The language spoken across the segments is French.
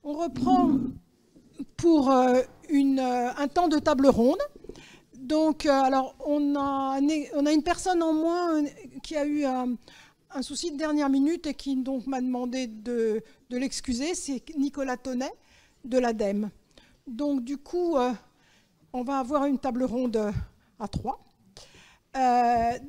On reprend pour un temps de table ronde. Donc, alors, on a une personne en moins qui a eu un souci de dernière minute et qui donc m'a demandé de l'excuser. C'est Nicolas Tonnet de l'ADEME. Donc, du coup, on va avoir une table ronde à 3.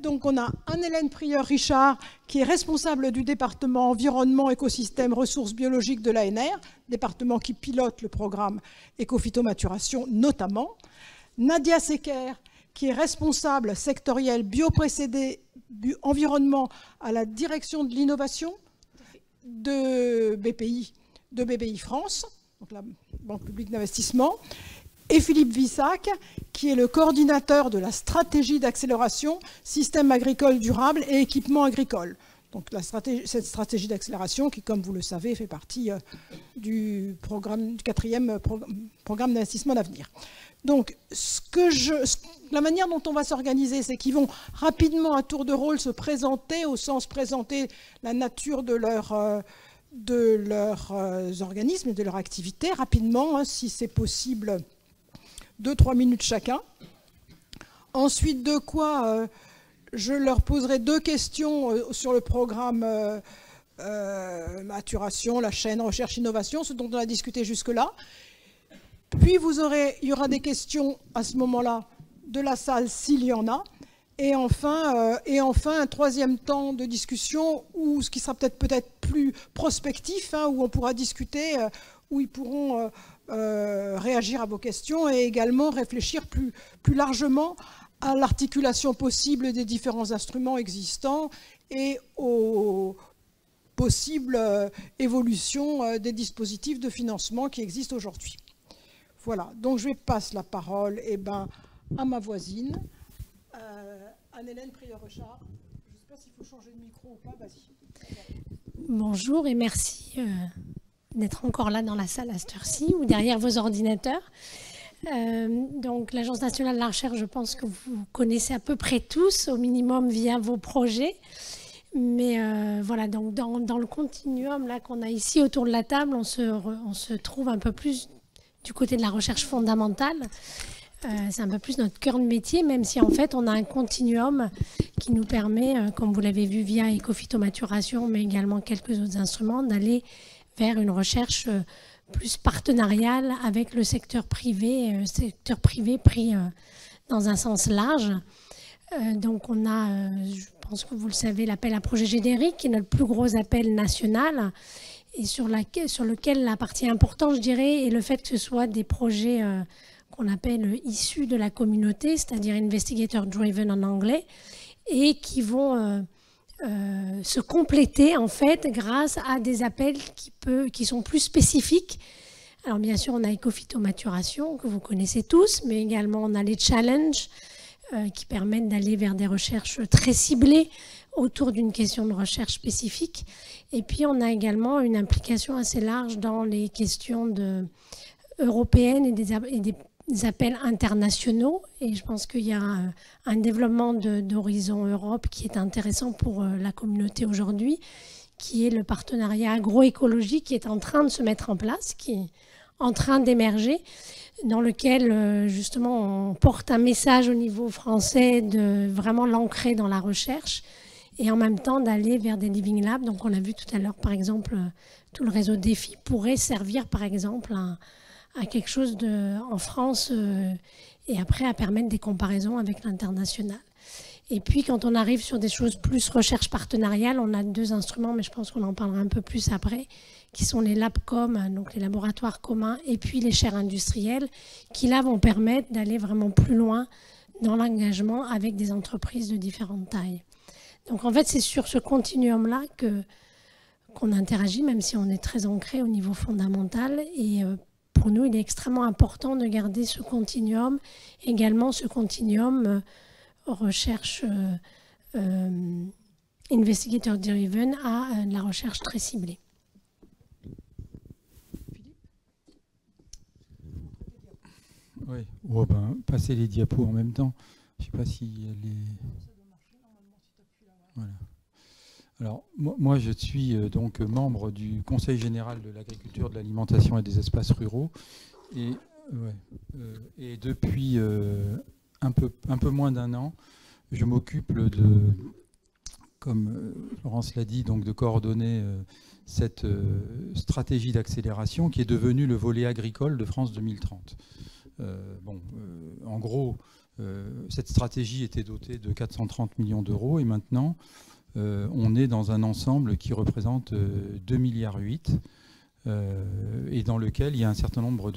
Donc on a Anne-Hélène Prieur-Richard qui est responsable du département environnement, écosystème, ressources biologiques de l'ANR, département qui pilote le programme éco-phytomaturation notamment. Nadia Secker qui est responsable sectoriel bioprocédés environnement à la direction de l'innovation de BPI France, donc la Banque publique d'investissement. Et Philippe Vissac, qui est le coordinateur de la stratégie d'accélération système agricole durable et équipement agricole. Donc cette stratégie d'accélération qui, comme vous le savez, fait partie du 4e programme d'investissement d'avenir. Donc la manière dont on va s'organiser, c'est qu'ils vont rapidement à tour de rôle se présenter, au sens présenter la nature de leurs organismes et de leur activité, rapidement, hein, si c'est possible, 2-3 minutes chacun. Ensuite de quoi je leur poserai 2 questions sur le programme maturation, la chaîne recherche-innovation, ce dont on a discuté jusque-là. Puis il y aura des questions à ce moment-là de la salle s'il y en a. Et enfin un 3e temps de discussion, ce qui sera peut-être plus prospectif, hein, où on pourra discuter, où ils pourront réagir à vos questions et également réfléchir plus largement à l'articulation possible des différents instruments existants et aux possibles évolutions des dispositifs de financement qui existent aujourd'hui. Voilà, donc je vais passer la parole à ma voisine, Anne-Hélène Prieur-Richard. Je ne sais pas s'il faut changer de micro ou pas, vas-y. Bonjour et merci d'être encore là dans la salle à cette heure-ci ou derrière vos ordinateurs. Donc l'Agence nationale de la recherche, je pense que vous connaissez à peu près tous, au minimum via vos projets. Mais voilà, donc dans le continuum là qu'on a ici autour de la table, on se trouve un peu plus du côté de la recherche fondamentale. C'est un peu plus notre cœur de métier, même si en fait on a un continuum qui nous permet, comme vous l'avez vu via éco-phytomaturation, mais également quelques autres instruments, d'aller vers une recherche plus partenariale avec le secteur privé pris dans un sens large. Donc on a, je pense que vous le savez, l'appel à projet générique, qui est notre plus gros appel national, et sur lequel la partie importante, je dirais, est le fait que ce soit des projets qu'on appelle issus de la communauté, c'est-à-dire investigator driven en anglais, et qui vont se compléter en fait grâce à des appels qui sont plus spécifiques. Alors bien sûr, on a éco-phytomaturation que vous connaissez tous, mais également on a les challenges qui permettent d'aller vers des recherches très ciblées autour d'une question de recherche spécifique. Et puis on a également une implication assez large dans les questions européennes et des appels internationaux. Et je pense qu'il y a un développement d'Horizon Europe qui est intéressant pour la communauté aujourd'hui, qui est le partenariat agroécologique qui est en train de se mettre en place, qui est en train d'émerger, dans lequel justement on porte un message au niveau français de vraiment l'ancrer dans la recherche et en même temps d'aller vers des living labs. Donc on a vu tout à l'heure par exemple tout le réseau DEFI pourrait servir par exemple à quelque chose en France et après à permettre des comparaisons avec l'international. Et puis quand on arrive sur des choses plus recherche partenariale, on a 2 instruments, mais je pense qu'on en parlera un peu plus après, qui sont les LabCom, donc les laboratoires communs, et puis les chaires industrielles, qui là vont permettre d'aller vraiment plus loin dans l'engagement avec des entreprises de différentes tailles. Donc en fait, c'est sur ce continuum-là qu'on interagit, même si on est très ancré au niveau fondamental. Et pour nous, il est extrêmement important de garder ce continuum, également ce continuum recherche investigator driven à la recherche très ciblée. Oui, on va passer les diapos en même temps. Je ne sais pas si elle est... Voilà. Alors, moi, je suis donc membre du Conseil général de l'agriculture, de l'alimentation et des espaces ruraux. Et depuis un peu moins d'un an, je m'occupe comme Florence l'a dit, donc de coordonner cette stratégie d'accélération qui est devenue le volet agricole de France 2030. En gros, cette stratégie était dotée de 430 millions d'euros et maintenant, on est dans un ensemble qui représente 2,8 milliards et dans lequel il y a un certain nombre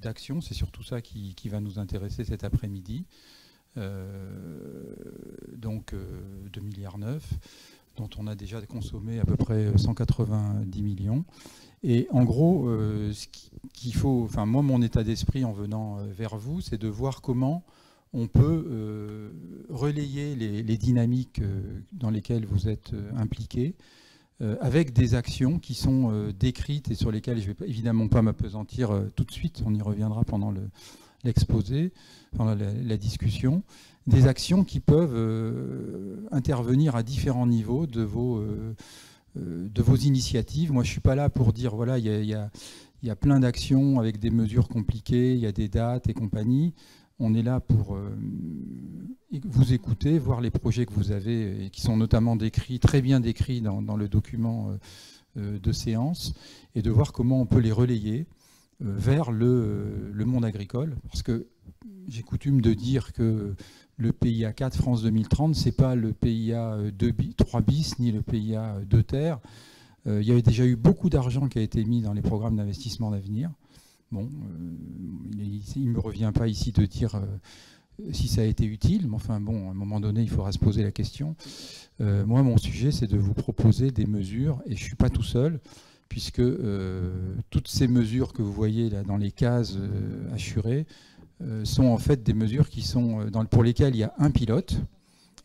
d'actions. C'est surtout ça qui va nous intéresser cet après-midi. Donc 2,9 milliards, dont on a déjà consommé à peu près 190 millions. Et en gros, ce qu'il faut, enfin moi, mon état d'esprit en venant vers vous, c'est de voir comment on peut relayer les dynamiques dans lesquelles vous êtes impliqués, avec des actions qui sont décrites et sur lesquelles je ne vais évidemment pas m'appesantir tout de suite, on y reviendra pendant l'exposé, pendant la discussion, des actions qui peuvent intervenir à différents niveaux de vos initiatives. Moi, je ne suis pas là pour dire, voilà, il y a plein d'actions avec des mesures compliquées, il y a des dates et compagnie. On est là pour vous écouter, voir les projets que vous avez et qui sont notamment décrits, très bien décrits dans le document de séance, et de voir comment on peut les relayer vers le monde agricole. Parce que j'ai coutume de dire que le PIA 4 France 2030, ce n'est pas le PIA 3 bis ni le PIA 2 terre. Il y avait déjà eu beaucoup d'argent qui a été mis dans les programmes d'investissement d'avenir. Bon, il ne me revient pas ici de dire si ça a été utile, mais enfin bon, à un moment donné, il faudra se poser la question. Moi, mon sujet, c'est de vous proposer des mesures, et je ne suis pas tout seul, puisque toutes ces mesures que vous voyez là dans les cases assurées sont en fait des mesures qui sont pour lesquelles il y a un pilote,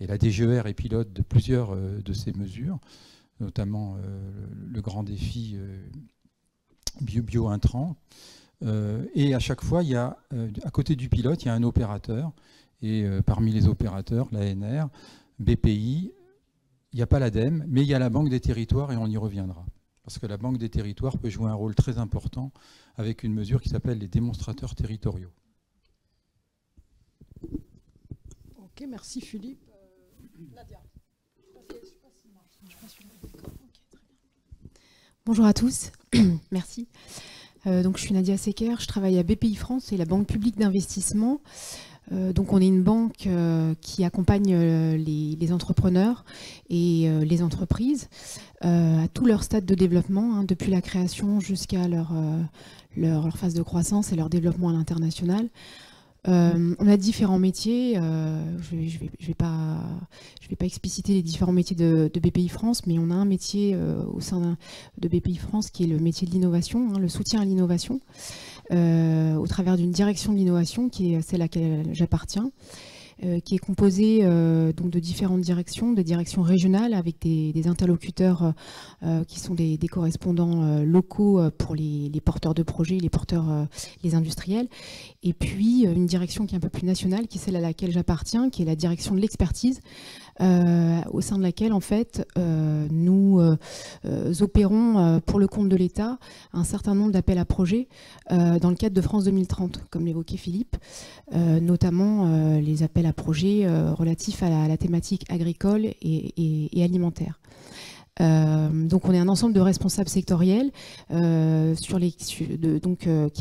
et la DGER est pilote de plusieurs de ces mesures, notamment le grand défi bio-intrant. Et à chaque fois, il y a, à côté du pilote, il y a un opérateur. Et parmi les opérateurs, l'ANR, BPI, il n'y a pas l'ADEME, mais il y a la Banque des territoires et on y reviendra. Parce que la Banque des territoires peut jouer un rôle très important avec une mesure qui s'appelle les démonstrateurs territoriaux. Ok, merci Philippe. Nadia. Bonjour à tous, merci. Donc, je suis Nadia Secker, je travaille à BPI France, c'est la banque publique d'investissement. Donc on est une banque qui accompagne les entrepreneurs et les entreprises à tout leur stade de développement, hein, depuis la création jusqu'à leur phase de croissance et leur développement à l'international. On a différents métiers, je vais pas expliciter les différents métiers de BPI France, mais on a un métier au sein de BPI France qui est le métier de l'innovation, hein, le soutien à l'innovation, au travers d'une direction de l'innovation qui est celle à laquelle j'appartiens, qui est composée donc de différentes directions, des directions régionales avec des interlocuteurs qui sont des correspondants locaux pour les porteurs de projets, les industriels, et puis une direction qui est un peu plus nationale, qui est celle à laquelle j'appartiens, qui est la direction de l'expertise, au sein de laquelle en fait nous opérons pour le compte de l'État un certain nombre d'appels à projets dans le cadre de France 2030, comme l'évoquait Philippe, notamment les appels à projets relatifs à la thématique agricole et alimentaire. Donc on est un ensemble de responsables sectoriels qui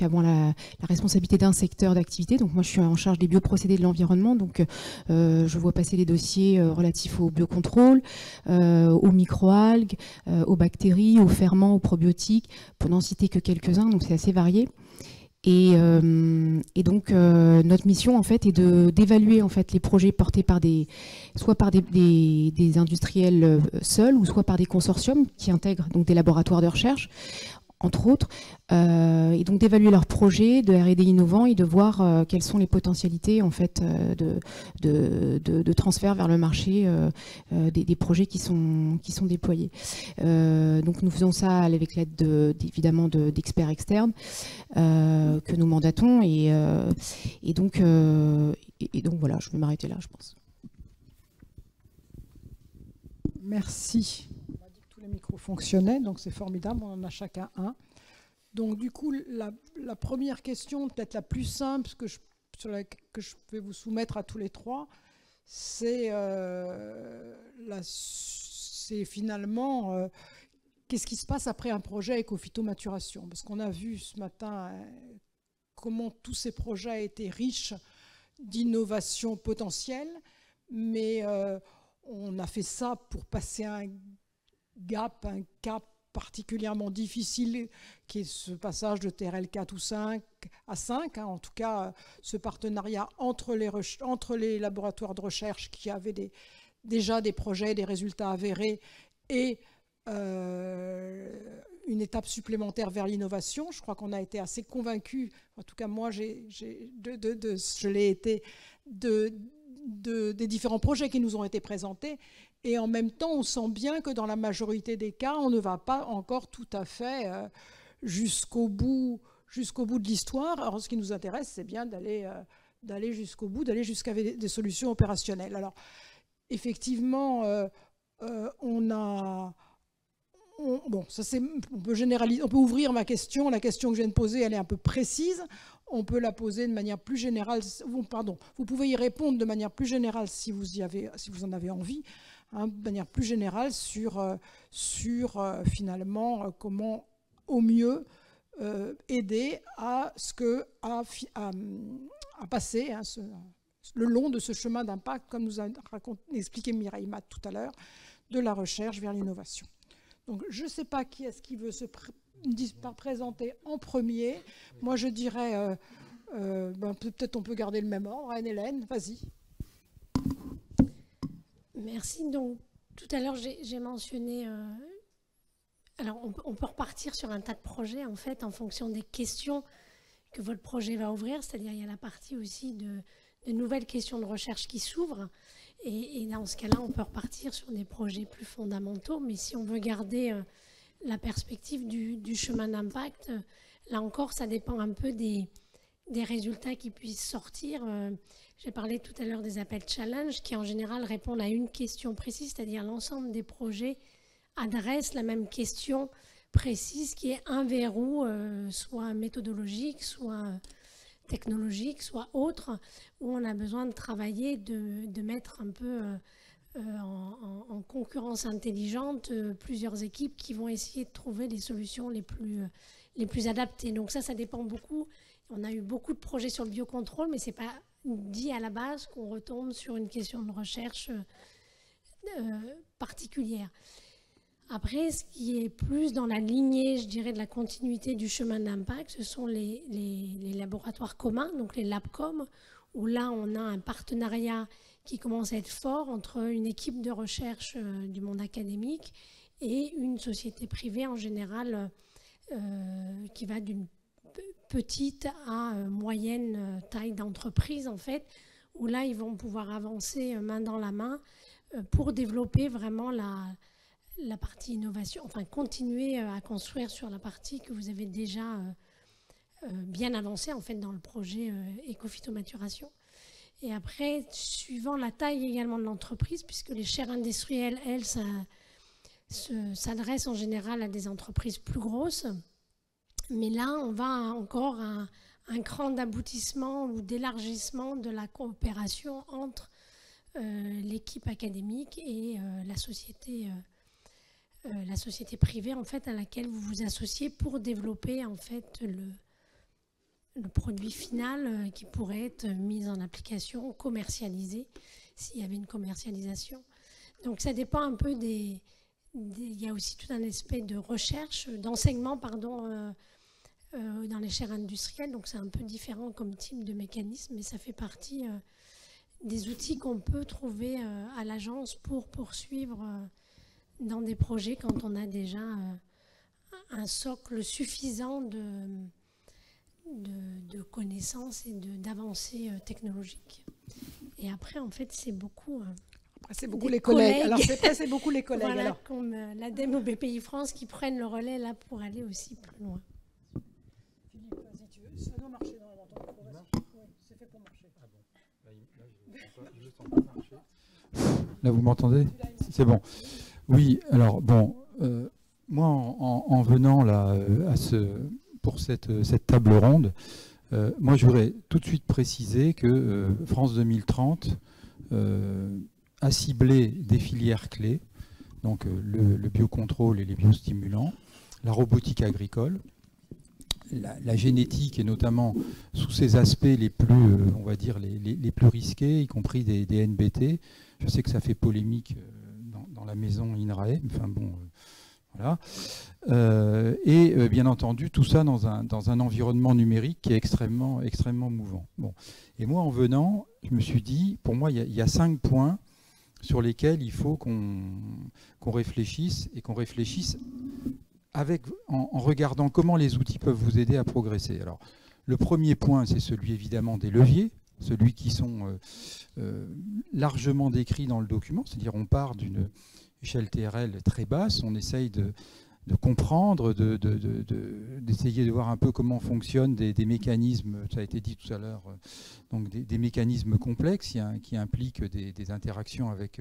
avons la responsabilité d'un secteur d'activité. Donc moi je suis en charge des bioprocédés de l'environnement, donc je vois passer les dossiers relatifs au biocontrôle, aux microalgues, aux bactéries, aux ferments, aux probiotiques, pour n'en citer que quelques-uns, donc c'est assez varié. Et donc notre mission en fait est d'évaluer en fait les projets portés soit par des industriels seuls ou soit par des consortiums qui intègrent donc des laboratoires de recherche, entre autres, et donc d'évaluer leurs projets de R&D innovants et de voir quelles sont les potentialités en fait de transfert vers le marché des projets qui sont déployés. Donc nous faisons ça avec l'aide évidemment d'experts externes que nous mandatons et donc voilà, je vais m'arrêter là, je pense. Merci. les micros fonctionnaient, donc c'est formidable, on en a chacun un. Donc du coup, la première question, peut-être la plus simple que je vais vous soumettre à tous les trois, c'est finalement qu'est-ce qui se passe après un projet éco-phytomaturation. Parce qu'on a vu ce matin comment tous ces projets étaient riches d'innovations potentielles, mais on a fait ça pour passer un cap particulièrement difficile, qui est ce passage de TRL 4 ou 5 à 5, en tout cas ce partenariat entre les laboratoires de recherche qui avaient déjà des projets, des résultats avérés, et une étape supplémentaire vers l'innovation. Je crois qu'on a été assez convaincus, en tout cas moi je l'ai été, des différents projets qui nous ont été présentés, et en même temps on sent bien que dans la majorité des cas on ne va pas encore tout à fait jusqu'au bout de l'histoire. Alors ce qui nous intéresse, c'est bien d'aller jusqu'au bout, d'aller jusqu'à des solutions opérationnelles. Alors effectivement on peut généraliser, on peut ouvrir ma question. La question que je viens de poser, elle est un peu précise. On peut la poser de manière plus générale. Vous pouvez y répondre de manière plus générale si vous en avez envie, de manière plus générale sur finalement comment au mieux aider à passer le long de ce chemin d'impact, comme nous a expliqué Mireille Matt tout à l'heure, de la recherche vers l'innovation. Donc, je ne sais pas qui est-ce qui veut se présenter en premier. Moi, je dirais, peut-être on peut garder le même ordre. Anne-Hélène, vas-y. Merci. Donc, tout à l'heure, j'ai mentionné... alors, on peut repartir sur un tas de projets, en fait, en fonction des questions que votre projet va ouvrir. C'est-à-dire, il y a la partie aussi de nouvelles questions de recherche qui s'ouvrent. Et dans ce cas-là, on peut repartir sur des projets plus fondamentaux. Mais si on veut garder la perspective du chemin d'impact, là encore, ça dépend un peu des résultats qui puissent sortir. J'ai parlé tout à l'heure des appels challenge qui, en général, répondent à une question précise, c'est-à-dire l'ensemble des projets adressent la même question précise qui est un verrou, soit méthodologique, soit technologique, soit autre, où on a besoin de travailler, de mettre un peu en concurrence intelligente plusieurs équipes qui vont essayer de trouver les solutions les plus adaptées. Donc ça dépend beaucoup. On a eu beaucoup de projets sur le biocontrôle, mais ce n'est pas dit à la base qu'on retombe sur une question de recherche particulière. Après, ce qui est plus dans la lignée, je dirais, de la continuité du chemin d'impact, ce sont les laboratoires communs, donc les LabCom, où là, on a un partenariat qui commence à être fort entre une équipe de recherche du monde académique et une société privée en général qui va d'une petite à moyenne taille d'entreprise, en fait, où là, ils vont pouvoir avancer main dans la main pour développer vraiment la partie innovation, enfin continuer à construire sur la partie que vous avez déjà bien avancée en fait dans le projet éco-phytomaturation. Et après, suivant la taille également de l'entreprise, puisque les chaires industrielles, elles, s'adressent en général à des entreprises plus grosses, mais là, on va encore à un cran d'aboutissement ou d'élargissement de la coopération entre l'équipe académique et la société privée en fait à laquelle vous vous associez pour développer en fait le produit final qui pourrait être mis en application, commercialisé s'il y avait une commercialisation. Donc ça dépend un peu il y a aussi tout un aspect de recherche, d'enseignement pardon dans les chaires industrielles, donc c'est un peu différent comme type de mécanisme, mais ça fait partie des outils qu'on peut trouver à l'agence pour poursuivre dans des projets quand on a déjà un socle suffisant de connaissances et d'avancées technologiques. Et après, en fait, c'est beaucoup... c'est beaucoup les collègues. Alors, c'est beaucoup les collègues. Voilà, alors. comme l'ADEME ou BPI France qui prennent le relais là pour aller aussi plus loin. Philippe, vas-y, tu veux. Ça doit marcher dans ton micro. Oui, c'est fait pour marcher. Ah bon. Là, vous m'entendez? C'est bon. Oui, alors bon, moi, en venant là, pour cette table ronde, moi, je voudrais tout de suite préciser que France 2030 a ciblé des filières clés, donc le biocontrôle et les biostimulants, la robotique agricole, la génétique, et notamment sous ses aspects les plus, on va dire, les plus risqués, y compris des NBT. Je sais que ça fait polémique dans la maison INRAE, enfin bon, voilà. Et bien entendu, tout ça dans un environnement numérique qui est extrêmement mouvant. Bon. Et moi, en venant, je me suis dit, pour moi, il y a 5 points sur lesquels il faut qu'on réfléchisse, et qu'on réfléchisse en regardant comment les outils peuvent vous aider à progresser. Alors, le premier point, c'est celui évidemment des leviers, celui qui sont largement décrits dans le document, c'est-à-dire on part d'une échelle TRL très basse, on essaye de comprendre, d'essayer de voir un peu comment fonctionnent des mécanismes, ça a été dit tout à l'heure, donc des mécanismes complexes qui impliquent des interactions avec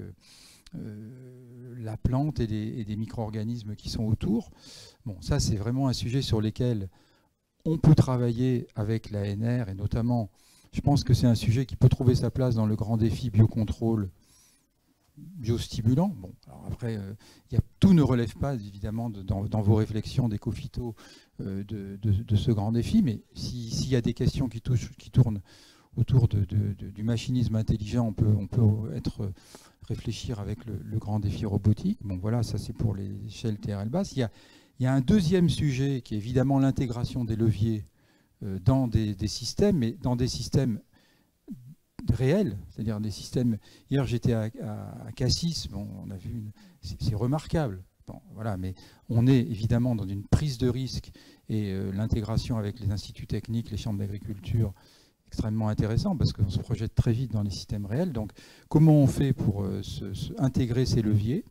la plante et des micro-organismes qui sont autour. Bon, ça c'est vraiment un sujet sur lequel on peut travailler avec l'ANR, et notamment, je pense que c'est un sujet qui peut trouver sa place dans le grand défi biocontrôle biostimulant. Bon, alors après, tout ne relève pas évidemment dans vos réflexions d'éco-phyto de ce grand défi, mais s'il y a des questions qui tournent autour du machinisme intelligent, on peut réfléchir avec le grand défi robotique. Bon voilà, ça c'est pour les échelles TRL basses. Il y a un deuxième sujet qui est évidemment l'intégration des leviers dans des systèmes, mais dans des systèmes réels, c'est-à-dire des systèmes. Hier j'étais à Cassis, bon, on a vu, c'est remarquable. Bon, voilà, mais on est évidemment dans une prise de risque, et l'intégration avec les instituts techniques, les chambres d'agriculture, extrêmement intéressant parce qu'on se projette très vite dans les systèmes réels. Donc comment on fait pour intégrer ces leviers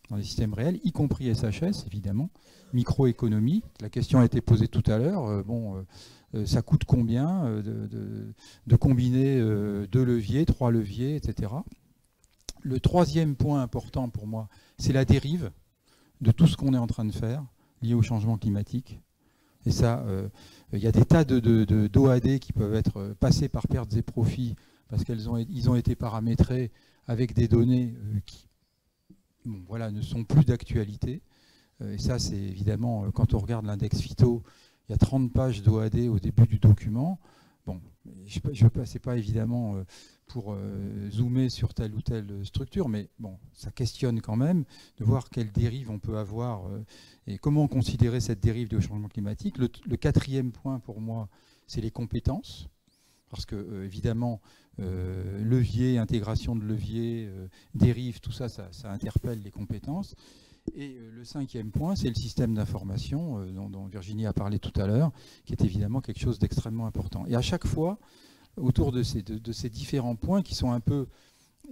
dans les systèmes réels, y compris SHS évidemment, microéconomie, la question a été posée tout à l'heure, ça coûte combien de combiner 2 leviers, 3 leviers, etc. Le troisième point important pour moi, c'est la dérive de tout ce qu'on est en train de faire lié au changement climatique. Et ça, il y a des tas d'OAD qui peuvent être passés par pertes et profits parce qu'ils ont été paramétrés avec des données qui voilà, ne sont plus d'actualité. Et ça, c'est évidemment, quand on regarde l'index phyto, il y a 30 pages d'OAD au début du document. Bon, je ne passe pas évidemment pour zoomer sur telle ou telle structure, mais bon, ça questionne quand même de voir quelle dérive on peut avoir et comment considérer cette dérive du changement climatique. Le quatrième point pour moi, c'est les compétences, parce que évidemment, levier, intégration de levier, dérive, tout ça, ça interpelle les compétences. Et le cinquième point, c'est le système d'information dont Virginie a parlé tout à l'heure, qui est évidemment quelque chose d'extrêmement important. Et à chaque fois, autour de ces différents points qui sont un peu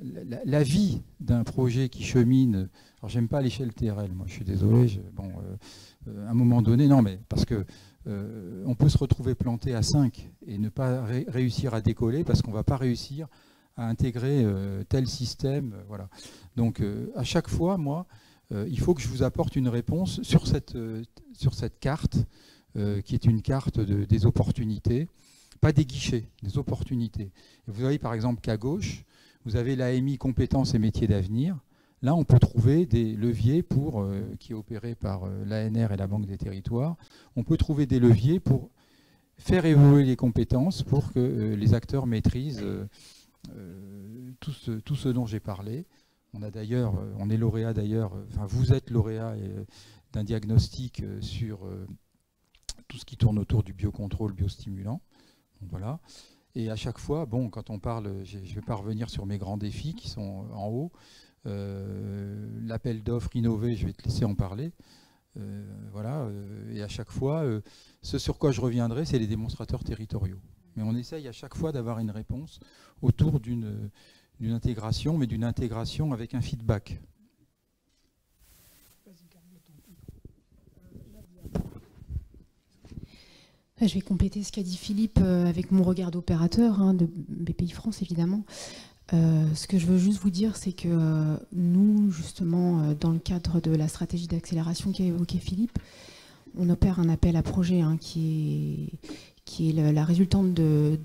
la vie d'un projet qui chemine. Alors j'aime pas l'échelle TRL, moi je suis désolé, à un moment donné, non mais parce que on peut se retrouver planté à 5 et ne pas réussir à décoller parce qu'on ne va pas réussir à intégrer tel système. Voilà. Donc à chaque fois, moi, il faut que je vous apporte une réponse sur cette carte, qui est une carte des opportunités, pas des guichets, des opportunités. Et vous voyez par exemple qu'à gauche, vous avez l'AMI compétences et métiers d'avenir. Là, on peut trouver des leviers qui est opéré par l'ANR et la Banque des Territoires. On peut trouver des leviers pour faire évoluer les compétences pour que les acteurs maîtrisent tout ce dont j'ai parlé. On est lauréat d'ailleurs, enfin vous êtes lauréat d'un diagnostic sur tout ce qui tourne autour du biocontrôle biostimulant. Donc, voilà. Et à chaque fois, bon, quand on parle, je ne vais pas revenir sur mes grands défis qui sont en haut. L'appel d'offres innover, je vais te laisser en parler. Voilà. Et à chaque fois, ce sur quoi je reviendrai, c'est les démonstrateurs territoriaux. Mais on essaye à chaque fois d'avoir une réponse autour d'une intégration, mais d'une intégration avec un feedback. Je vais compléter ce qu'a dit Philippe avec mon regard d'opérateur de BPI France, évidemment. Ce que je veux juste vous dire, c'est que nous, justement, dans le cadre de la stratégie d'accélération qu'a évoqué Philippe, on opère un appel à projet qui est la résultante de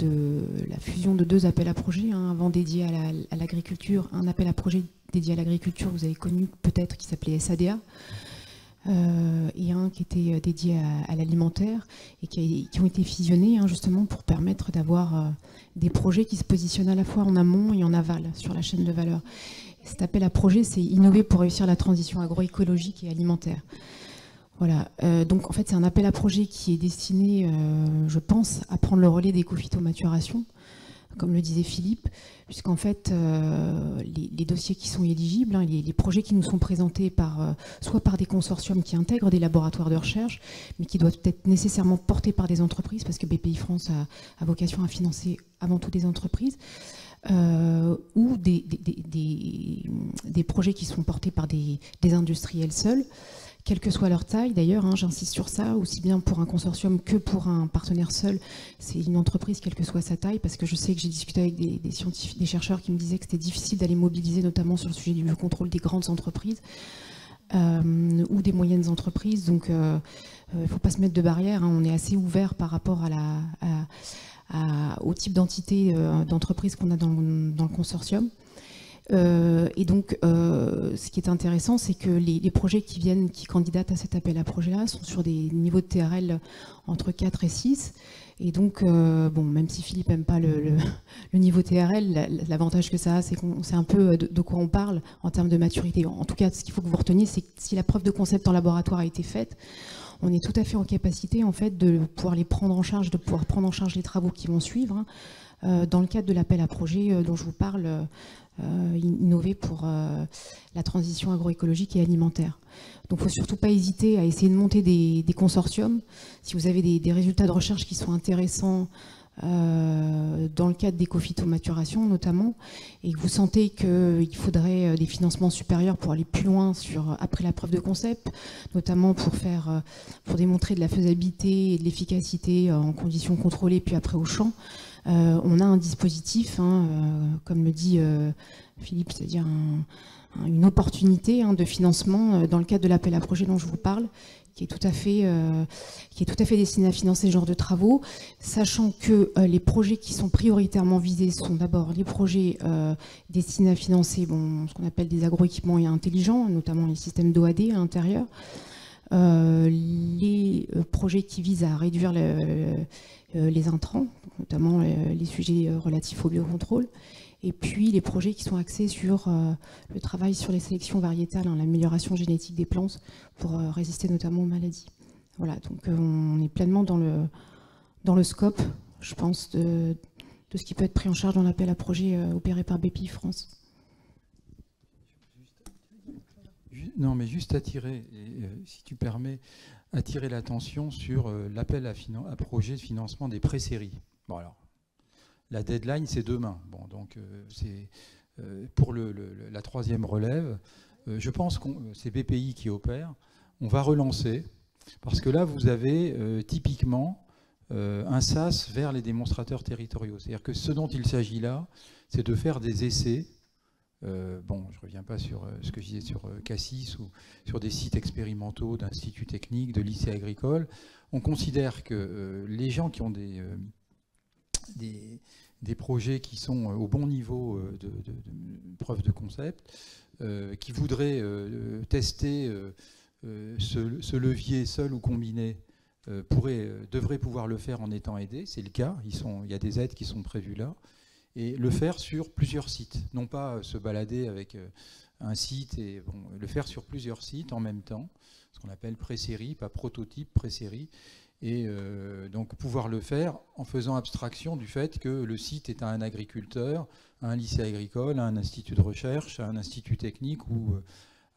la fusion de 2 appels à projet, avant dédié à l'agriculture, un appel à projet dédié à l'agriculture, vous avez connu peut-être, qui s'appelait SADA, et un qui était dédié à l'alimentaire, et qui ont été fusionnés justement pour permettre d'avoir des projets qui se positionnent à la fois en amont et en aval sur la chaîne de valeur. Et cet appel à projet, c'est innover pour réussir la transition agroécologique et alimentaire. Voilà, donc en fait c'est un appel à projet qui est destiné, je pense, à prendre le relais des co-phytomaturation, comme le disait Philippe, puisqu'en fait les dossiers qui sont éligibles, les projets qui nous sont présentés soit par des consortiums qui intègrent des laboratoires de recherche, mais qui doivent être nécessairement portés par des entreprises, parce que BPI France a vocation à financer avant tout des entreprises, ou des projets qui sont portés par des industriels seuls, quelle que soit leur taille d'ailleurs, j'insiste sur ça, aussi bien pour un consortium que pour un partenaire seul, c'est une entreprise quelle que soit sa taille, parce que je sais que j'ai discuté avec des scientifiques, des chercheurs qui me disaient que c'était difficile d'aller mobiliser, notamment sur le sujet du contrôle des grandes entreprises ou des moyennes entreprises, donc il ne faut pas se mettre de barrière, on est assez ouvert par rapport au type d'entité d'entreprise qu'on a dans le consortium. Et donc, ce qui est intéressant, c'est que les projets qui candidatent à cet appel à projet-là sont sur des niveaux de TRL entre 4 et 6. Et donc, bon, même si Philippe n'aime pas le niveau TRL, l'avantage que ça a, c'est qu'on sait un peu de quoi on parle en termes de maturité. En tout cas, ce qu'il faut que vous reteniez, c'est que si la preuve de concept en laboratoire a été faite, on est tout à fait en capacité en fait, de pouvoir les prendre en charge, de pouvoir prendre en charge les travaux qui vont suivre, dans le cadre de l'appel à projet dont je vous parle, innover pour la transition agroécologique et alimentaire. Donc il ne faut surtout pas hésiter à essayer de monter des consortiums. Si vous avez des résultats de recherche qui sont intéressants dans le cadre d'éco-phytomaturation notamment, et que vous sentez qu'il faudrait des financements supérieurs pour aller plus loin après la preuve de concept, notamment pour démontrer de la faisabilité et de l'efficacité en conditions contrôlées, puis après au champ, on a un dispositif, comme le dit Philippe, c'est-à-dire une opportunité de financement dans le cadre de l'appel à projet dont je vous parle, qui est tout à fait destiné à financer ce genre de travaux, sachant que les projets qui sont prioritairement visés sont d'abord les projets destinés à financer ce qu'on appelle des agroéquipements intelligents, notamment les systèmes d'OAD à l'intérieur, les projets qui visent à réduire les intrants, notamment les sujets relatifs au biocontrôle, et puis les projets qui sont axés sur le travail sur les sélections variétales, l'amélioration génétique des plantes pour résister notamment aux maladies. Voilà, donc on est pleinement dans le scope, je pense, de ce qui peut être pris en charge dans l'appel à projet opéré par BPI France. Non, mais juste attirer, si tu permets, attirer l'attention sur l'appel à projet de financement des pré-séries. Bon, alors, la deadline, c'est demain. Bon, donc, c'est pour la troisième relève. Je pense que c'est BPI qui opère. On va relancer, parce que là, vous avez typiquement un sas vers les démonstrateurs territoriaux. C'est-à-dire que ce dont il s'agit là, c'est de faire des essais. Bon, je ne reviens pas sur ce que je disais sur Cassis ou sur des sites expérimentaux d'instituts techniques, de lycées agricoles. On considère que les gens qui ont des projets qui sont au bon niveau de preuve de concept, qui voudraient tester ce levier seul ou combiné, devraient pouvoir le faire en étant aidés. C'est le cas, il y a des aides qui sont prévues là. Et le faire sur plusieurs sites, non pas se balader avec un site, et le faire sur plusieurs sites en même temps, ce qu'on appelle pré-série, pas prototype, pré-série, et donc pouvoir le faire en faisant abstraction du fait que le site est à un agriculteur, à un lycée agricole, à un institut de recherche, à un institut technique ou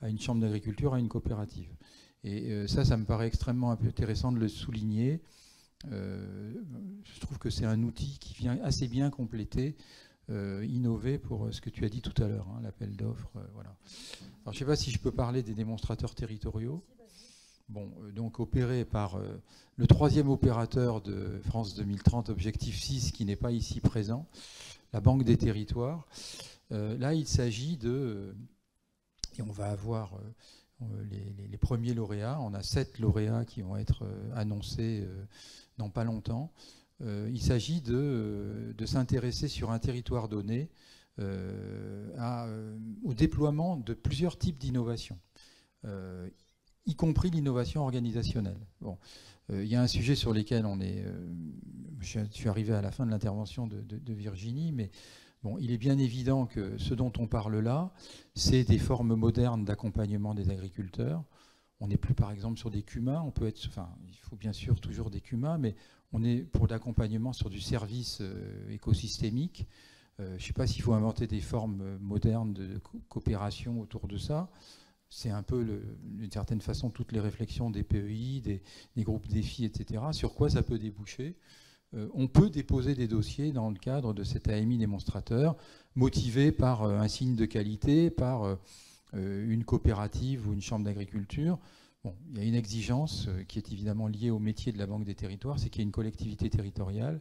à une chambre d'agriculture, à une coopérative. Et ça me paraît extrêmement intéressant de le souligner. Je trouve que c'est un outil qui vient assez bien compléter, innover pour ce que tu as dit tout à l'heure, l'appel d'offres. Voilà. Alors, je ne sais pas si je peux parler des démonstrateurs territoriaux. Bon, donc opéré par le troisième opérateur de France 2030, Objectif 6, qui n'est pas ici présent, la Banque des territoires. Là, il s'agit et on va avoir les premiers lauréats. On a 7 lauréats qui vont être annoncés dans pas longtemps. Il s'agit de s'intéresser sur un territoire donné au déploiement de plusieurs types d'innovations, y compris l'innovation organisationnelle. Bon, il y a un sujet sur lequel je suis arrivé à la fin de l'intervention de Virginie, mais bon, il est bien évident que ce dont on parle là, c'est des formes modernes d'accompagnement des agriculteurs. On n'est plus, par exemple, sur des CUMA. Il faut bien sûr toujours des CUMA, mais on est pour l'accompagnement sur du service écosystémique. Je ne sais pas s'il faut inventer des formes modernes de coopération autour de ça. C'est un peu, d'une certaine façon, toutes les réflexions des PEI, des groupes défis, etc. Sur quoi ça peut déboucher? On peut déposer des dossiers dans le cadre de cet AMI démonstrateur, motivé par un signe de qualité, par une coopérative ou une chambre d'agriculture. Bon, il y a une exigence qui est évidemment liée au métier de la Banque des territoires, c'est qu'il y a une collectivité territoriale.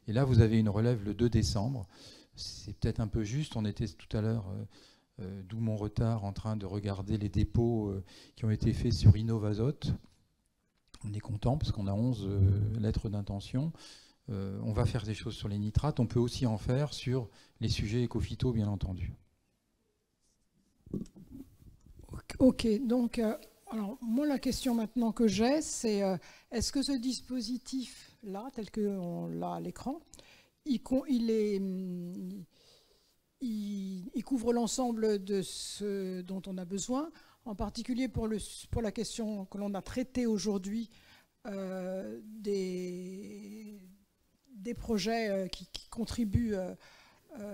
Et là, vous avez une relève le 2 décembre. C'est peut-être un peu juste. On était tout à l'heure, d'où mon retard, en train de regarder les dépôts qui ont été faits sur Innovazote. On est content parce qu'on a 11 lettres d'intention. On va faire des choses sur les nitrates. On peut aussi en faire sur les sujets éco-phyto, bien entendu. Ok, donc alors, moi la question maintenant que j'ai, c'est est-ce que ce dispositif-là, tel qu'on l'a à l'écran, il couvre l'ensemble de ce dont on a besoin, en particulier pour la question que l'on a traitée aujourd'hui des projets qui contribuent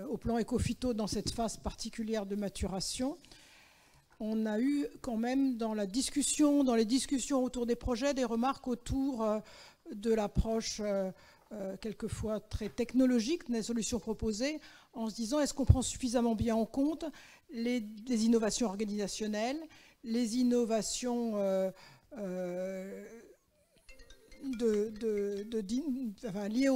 au plan éco-phyto dans cette phase particulière de maturation. On a eu quand même dans les discussions autour des projets, des remarques autour de l'approche quelquefois très technologique des solutions proposées, en se disant est-ce qu'on prend suffisamment bien en compte les innovations organisationnelles, les innovations liées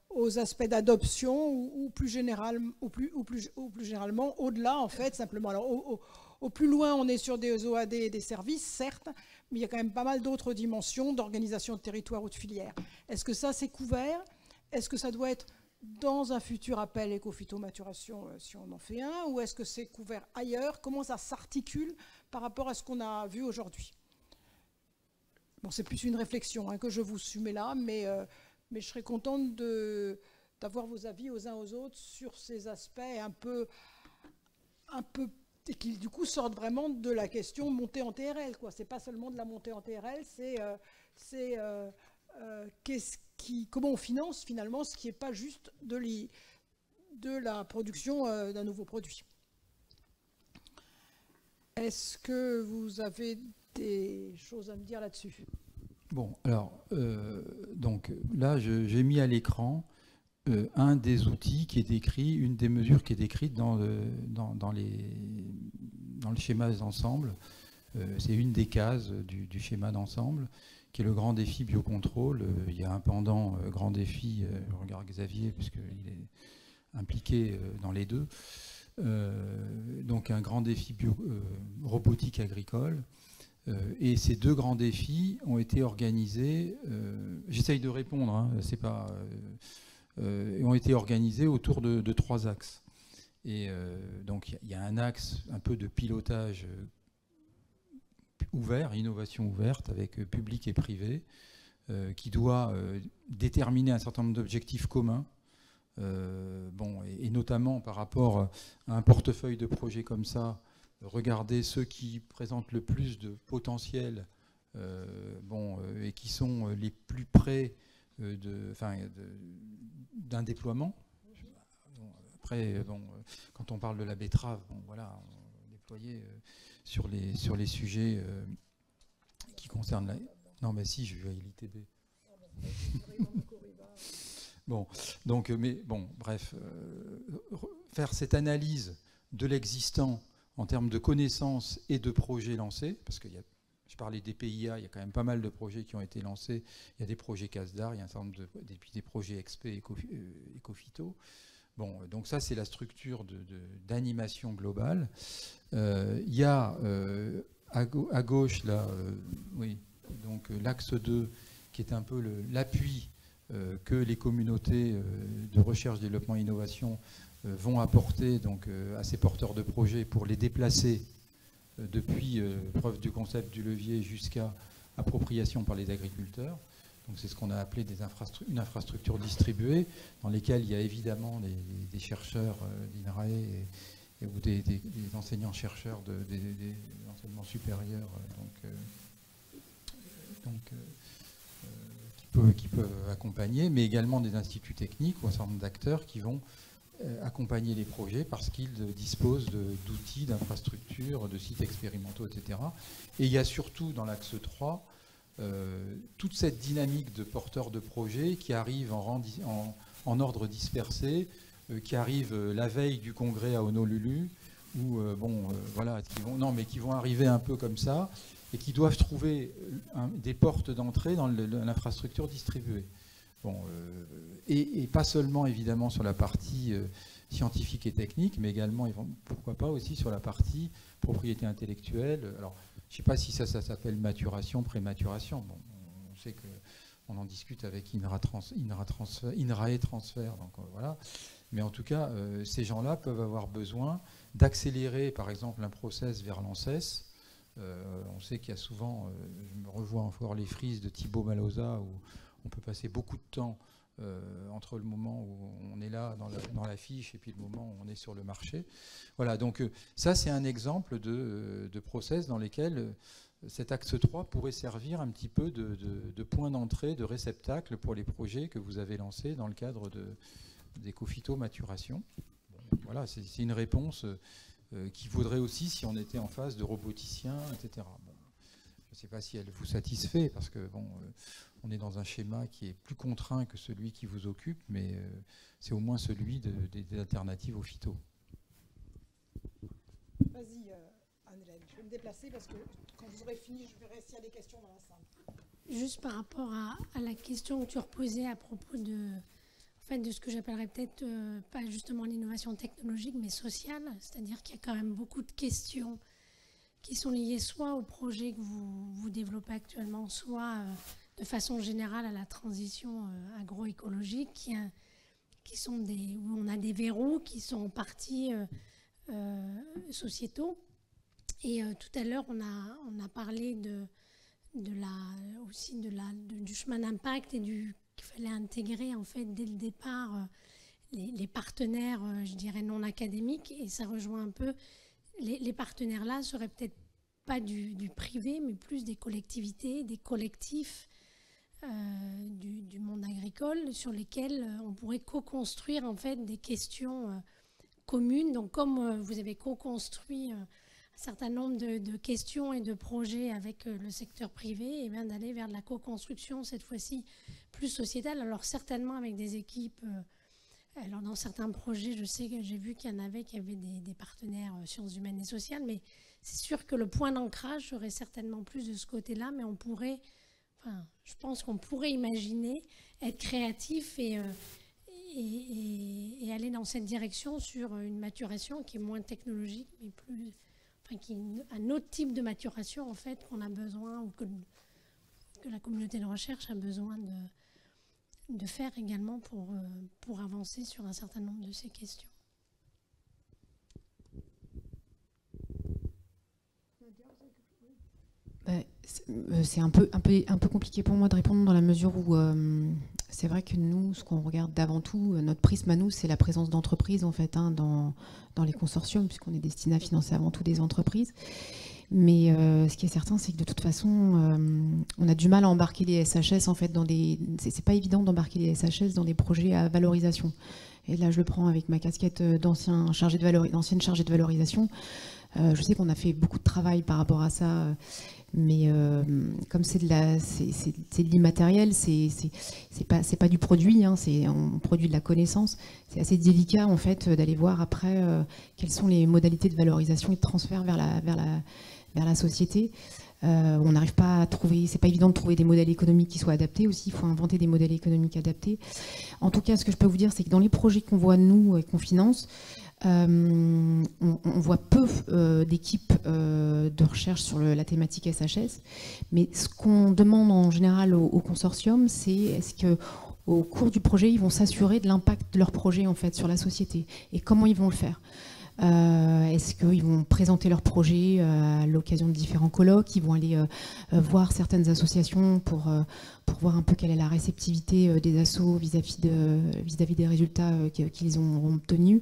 aux aspects d'adoption ou plus généralement au-delà, en fait, simplement. Alors, au plus loin, on est sur des OAD et des services, certes, mais il y a quand même pas mal d'autres dimensions d'organisation de territoire ou de filière. Est-ce que ça, c'est couvert? Est-ce que ça doit être dans un futur appel éco-phyto-maturation, si on en fait un, ou est-ce que c'est couvert ailleurs? Comment ça s'articule par rapport à ce qu'on a vu aujourd'hui? Bon, c'est plus une réflexion que je vous soumets là, mais je serais contente d'avoir vos avis aux uns aux autres sur ces aspects un peu et qui du coup sortent vraiment de la question montée en TRL. Ce n'est pas seulement de la montée en TRL, c'est comment on finance finalement ce qui n'est pas juste de la production d'un nouveau produit. Est-ce que vous avez des choses à me dire là-dessus? Bon, alors, donc là, j'ai mis à l'écran un des outils qui est décrit, une des mesures qui est décrite dans le schéma d'ensemble. C'est une des cases du schéma d'ensemble, qui est le grand défi biocontrôle. Il y a un pendant grand défi, je regarde Xavier, puisqu'il est impliqué dans les deux. Donc un grand défi robotique agricole. Et ces deux grands défis ont été organisés, j'essaye de répondre, c'est pas, ont été organisés autour de 3 axes. Et donc il y a un axe un peu de pilotage ouvert, innovation ouverte avec public et privé, qui doit déterminer un certain nombre d'objectifs communs. Et notamment par rapport à un portefeuille de projets comme ça, regarder ceux qui présentent le plus de potentiel et qui sont les plus près d'un déploiement. Après, quand on parle de la betterave, on déployer sur les sujets qui concernent la... Non, mais si, je vais à l'ITB. Bref, faire cette analyse de l'existant en termes de connaissances et de projets lancés, parce qu'il y a Je parlais des PIA, il y a quand même pas mal de projets qui ont été lancés. Il y a des projets CASDAR, il y a un certain nombre des projets XP Ecophyto. Bon, donc ça, c'est la structure d'animation globale. Il y a à gauche, là, oui, donc l'axe 2, qui est un peu l'appui que les communautés de recherche, développement et innovation vont apporter donc, à ces porteurs de projets pour les déplacer depuis preuve du concept du levier jusqu'à appropriation par les agriculteurs. Donc c'est ce qu'on a appelé une infrastructure distribuée, dans lesquelles il y a évidemment des chercheurs d'INRAE ou des enseignants-chercheurs des enseignements supérieurs qui peuvent accompagner, mais également des instituts techniques ou un certain nombre d'acteurs qui vont accompagner les projets parce qu'ils disposent d'outils, d'infrastructures, de sites expérimentaux, etc. Et il y a surtout dans l'axe 3 toute cette dynamique de porteurs de projets qui arrivent en ordre dispersé, qui arrivent la veille du congrès à Honolulu, ou voilà, qui vont arriver un peu comme ça, et qui doivent trouver des portes d'entrée dans l'infrastructure distribuée. Bon, et pas seulement évidemment sur la partie scientifique et technique, mais également, pourquoi pas aussi sur la partie propriété intellectuelle. Alors, je ne sais pas si ça s'appelle maturation, prématuration. Bon, on sait qu'on en discute avec INRAE Transfert, donc voilà. Mais en tout cas, ces gens-là peuvent avoir besoin d'accélérer, par exemple, un process vers l'ANSES. On sait qu'il y a souvent, je me revois encore les frises de Thibaut Maloza, où on peut passer beaucoup de temps entre le moment où on est là dans la fiche et puis le moment où on est sur le marché. Voilà, donc ça c'est un exemple de process dans lesquels cet axe 3 pourrait servir un petit peu de point d'entrée, de réceptacle pour les projets que vous avez lancés dans le cadre d'Ecophyto Maturation. Bon, voilà, c'est une réponse qui vaudrait aussi si on était en phase de roboticiens, etc. Bon, je ne sais pas si elle vous satisfait, parce que bon, on est dans un schéma qui est plus contraint que celui qui vous occupe, mais c'est au moins celui des alternatives au phyto. Vas-y, Anne-Hélène, je vais me déplacer parce que quand vous aurez fini, je verrai s'il y a des questions dans la salle. Juste par rapport à la question que tu reposais à propos de ce que j'appellerais peut-être pas justement l'innovation technologique, mais sociale, c'est-à-dire qu'il y a quand même beaucoup de questions qui sont liées soit au projet que vous développez actuellement, soit de façon générale à la transition agroécologique, qui sont où on a des verrous qui sont en partie sociétaux. Et tout à l'heure, on a parlé aussi du chemin d'impact et qu'il fallait intégrer en fait dès le départ les partenaires, je dirais, non académiques. Et ça rejoint un peu, les partenaires là seraient peut-être pas du privé, mais plus des collectivités, des collectifs du monde agricole sur lesquels on pourrait co-construire en fait des questions communes. Donc comme vous avez co-construit un certain nombre de questions et de projets avec le secteur privé, et bien d'aller vers de la co-construction cette fois-ci plus sociétale. Alors certainement avec des équipes. Alors dans certains projets, je sais que j'ai vu qu'il y en avait qui avaient des partenaires sciences humaines et sociales, mais c'est sûr que le point d'ancrage serait certainement plus de ce côté-là, mais on pourrait, je pense qu'on pourrait imaginer être créatif et aller dans cette direction sur une maturation qui est moins technologique, mais plus, qui est un autre type de maturation en fait qu'on a besoin, ou que la communauté de recherche a besoin de faire également pour avancer sur un certain nombre de ces questions. C'est un peu compliqué pour moi de répondre dans la mesure où c'est vrai que nous, ce qu'on regarde d'avant tout, notre prisme à nous, c'est la présence d'entreprises en fait dans les consortiums, puisqu'on est destiné à financer avant tout des entreprises. Mais ce qui est certain, c'est que de toute façon, on a du mal à embarquer les SHS en fait dans des. C'est pas évident d'embarquer les SHS dans des projets à valorisation. Et là, je le prends avec ma casquette d'ancienne chargée de valorisation. Je sais qu'on a fait beaucoup de travail par rapport à ça, mais comme c'est de l'immatériel, c'est pas du produit, hein, on produit de la connaissance. C'est assez délicat en fait d'aller voir après quelles sont les modalités de valorisation et de transfert vers la société. On n'arrive pas à trouver, c'est pas évident de trouver des modèles économiques qui soient adaptés aussi, il faut inventer des modèles économiques adaptés. En tout cas, ce que je peux vous dire, c'est que dans les projets qu'on voit nous et qu'on finance, on voit peu d'équipes de recherche sur la thématique SHS, mais ce qu'on demande en général au consortium, c'est est-ce qu'au cours du projet, ils vont s'assurer de l'impact de leur projet en fait, sur la société et comment ils vont le faire. Est-ce qu'ils vont présenter leur projet à l'occasion de différents colloques, ils vont aller voir certaines associations pour voir un peu quelle est la réceptivité des assos vis-à-vis des résultats qu'ils ont obtenus.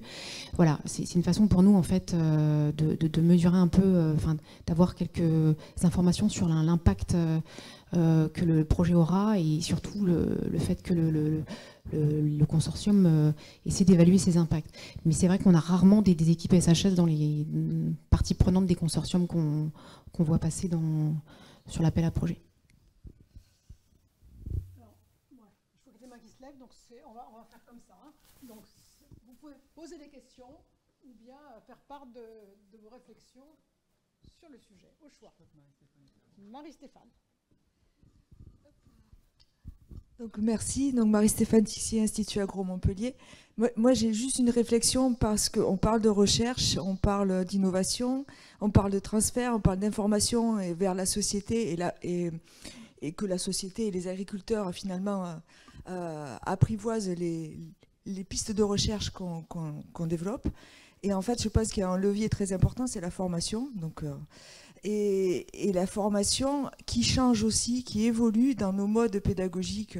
Voilà, c'est une façon pour nous en fait de mesurer un peu, d'avoir quelques informations sur l'impact que le projet aura et surtout le fait que le consortium essaie d'évaluer ses impacts. Mais c'est vrai qu'on a rarement des équipes SHS dans les parties prenantes des consortiums qu'on voit passer sur l'appel à projet. Alors, ouais, il faut que les mains qui se lèvent, donc on va faire comme ça. Hein. Donc, vous pouvez poser des questions ou bien faire part de vos réflexions sur le sujet, au choix. Marie-Stéphane. Donc merci. Donc Marie-Stéphane Tixier, Institut Agro Montpellier. Moi j'ai juste une réflexion parce qu'on parle de recherche, on parle d'innovation, on parle de transfert, on parle d'information vers la société et que la société et les agriculteurs finalement apprivoisent les pistes de recherche qu'on développe. Et en fait je pense qu'il y a un levier très important, c'est la formation. Donc, et la formation qui change aussi, qui évolue dans nos modes pédagogiques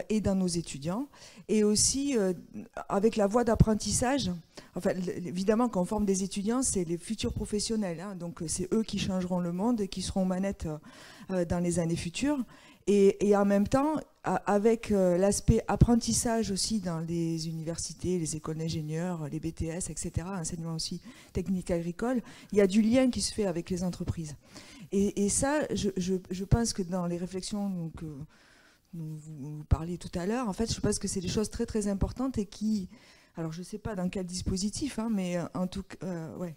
et dans nos étudiants. Et aussi avec la voie d'apprentissage. Enfin, évidemment, quand on forme des étudiants, c'est les futurs professionnels. Hein, donc c'est eux qui changeront le monde et qui seront aux manettes dans les années futures. Et en même temps, avec l'aspect apprentissage aussi dans les universités, les écoles d'ingénieurs, les BTS, etc., enseignement aussi technique agricole, il y a du lien qui se fait avec les entreprises. Et ça, je pense que dans les réflexions que vous parliez tout à l'heure, en fait, je pense que c'est des choses très très importantes et qui, alors je ne sais pas dans quel dispositif, hein, mais en tout cas, ouais.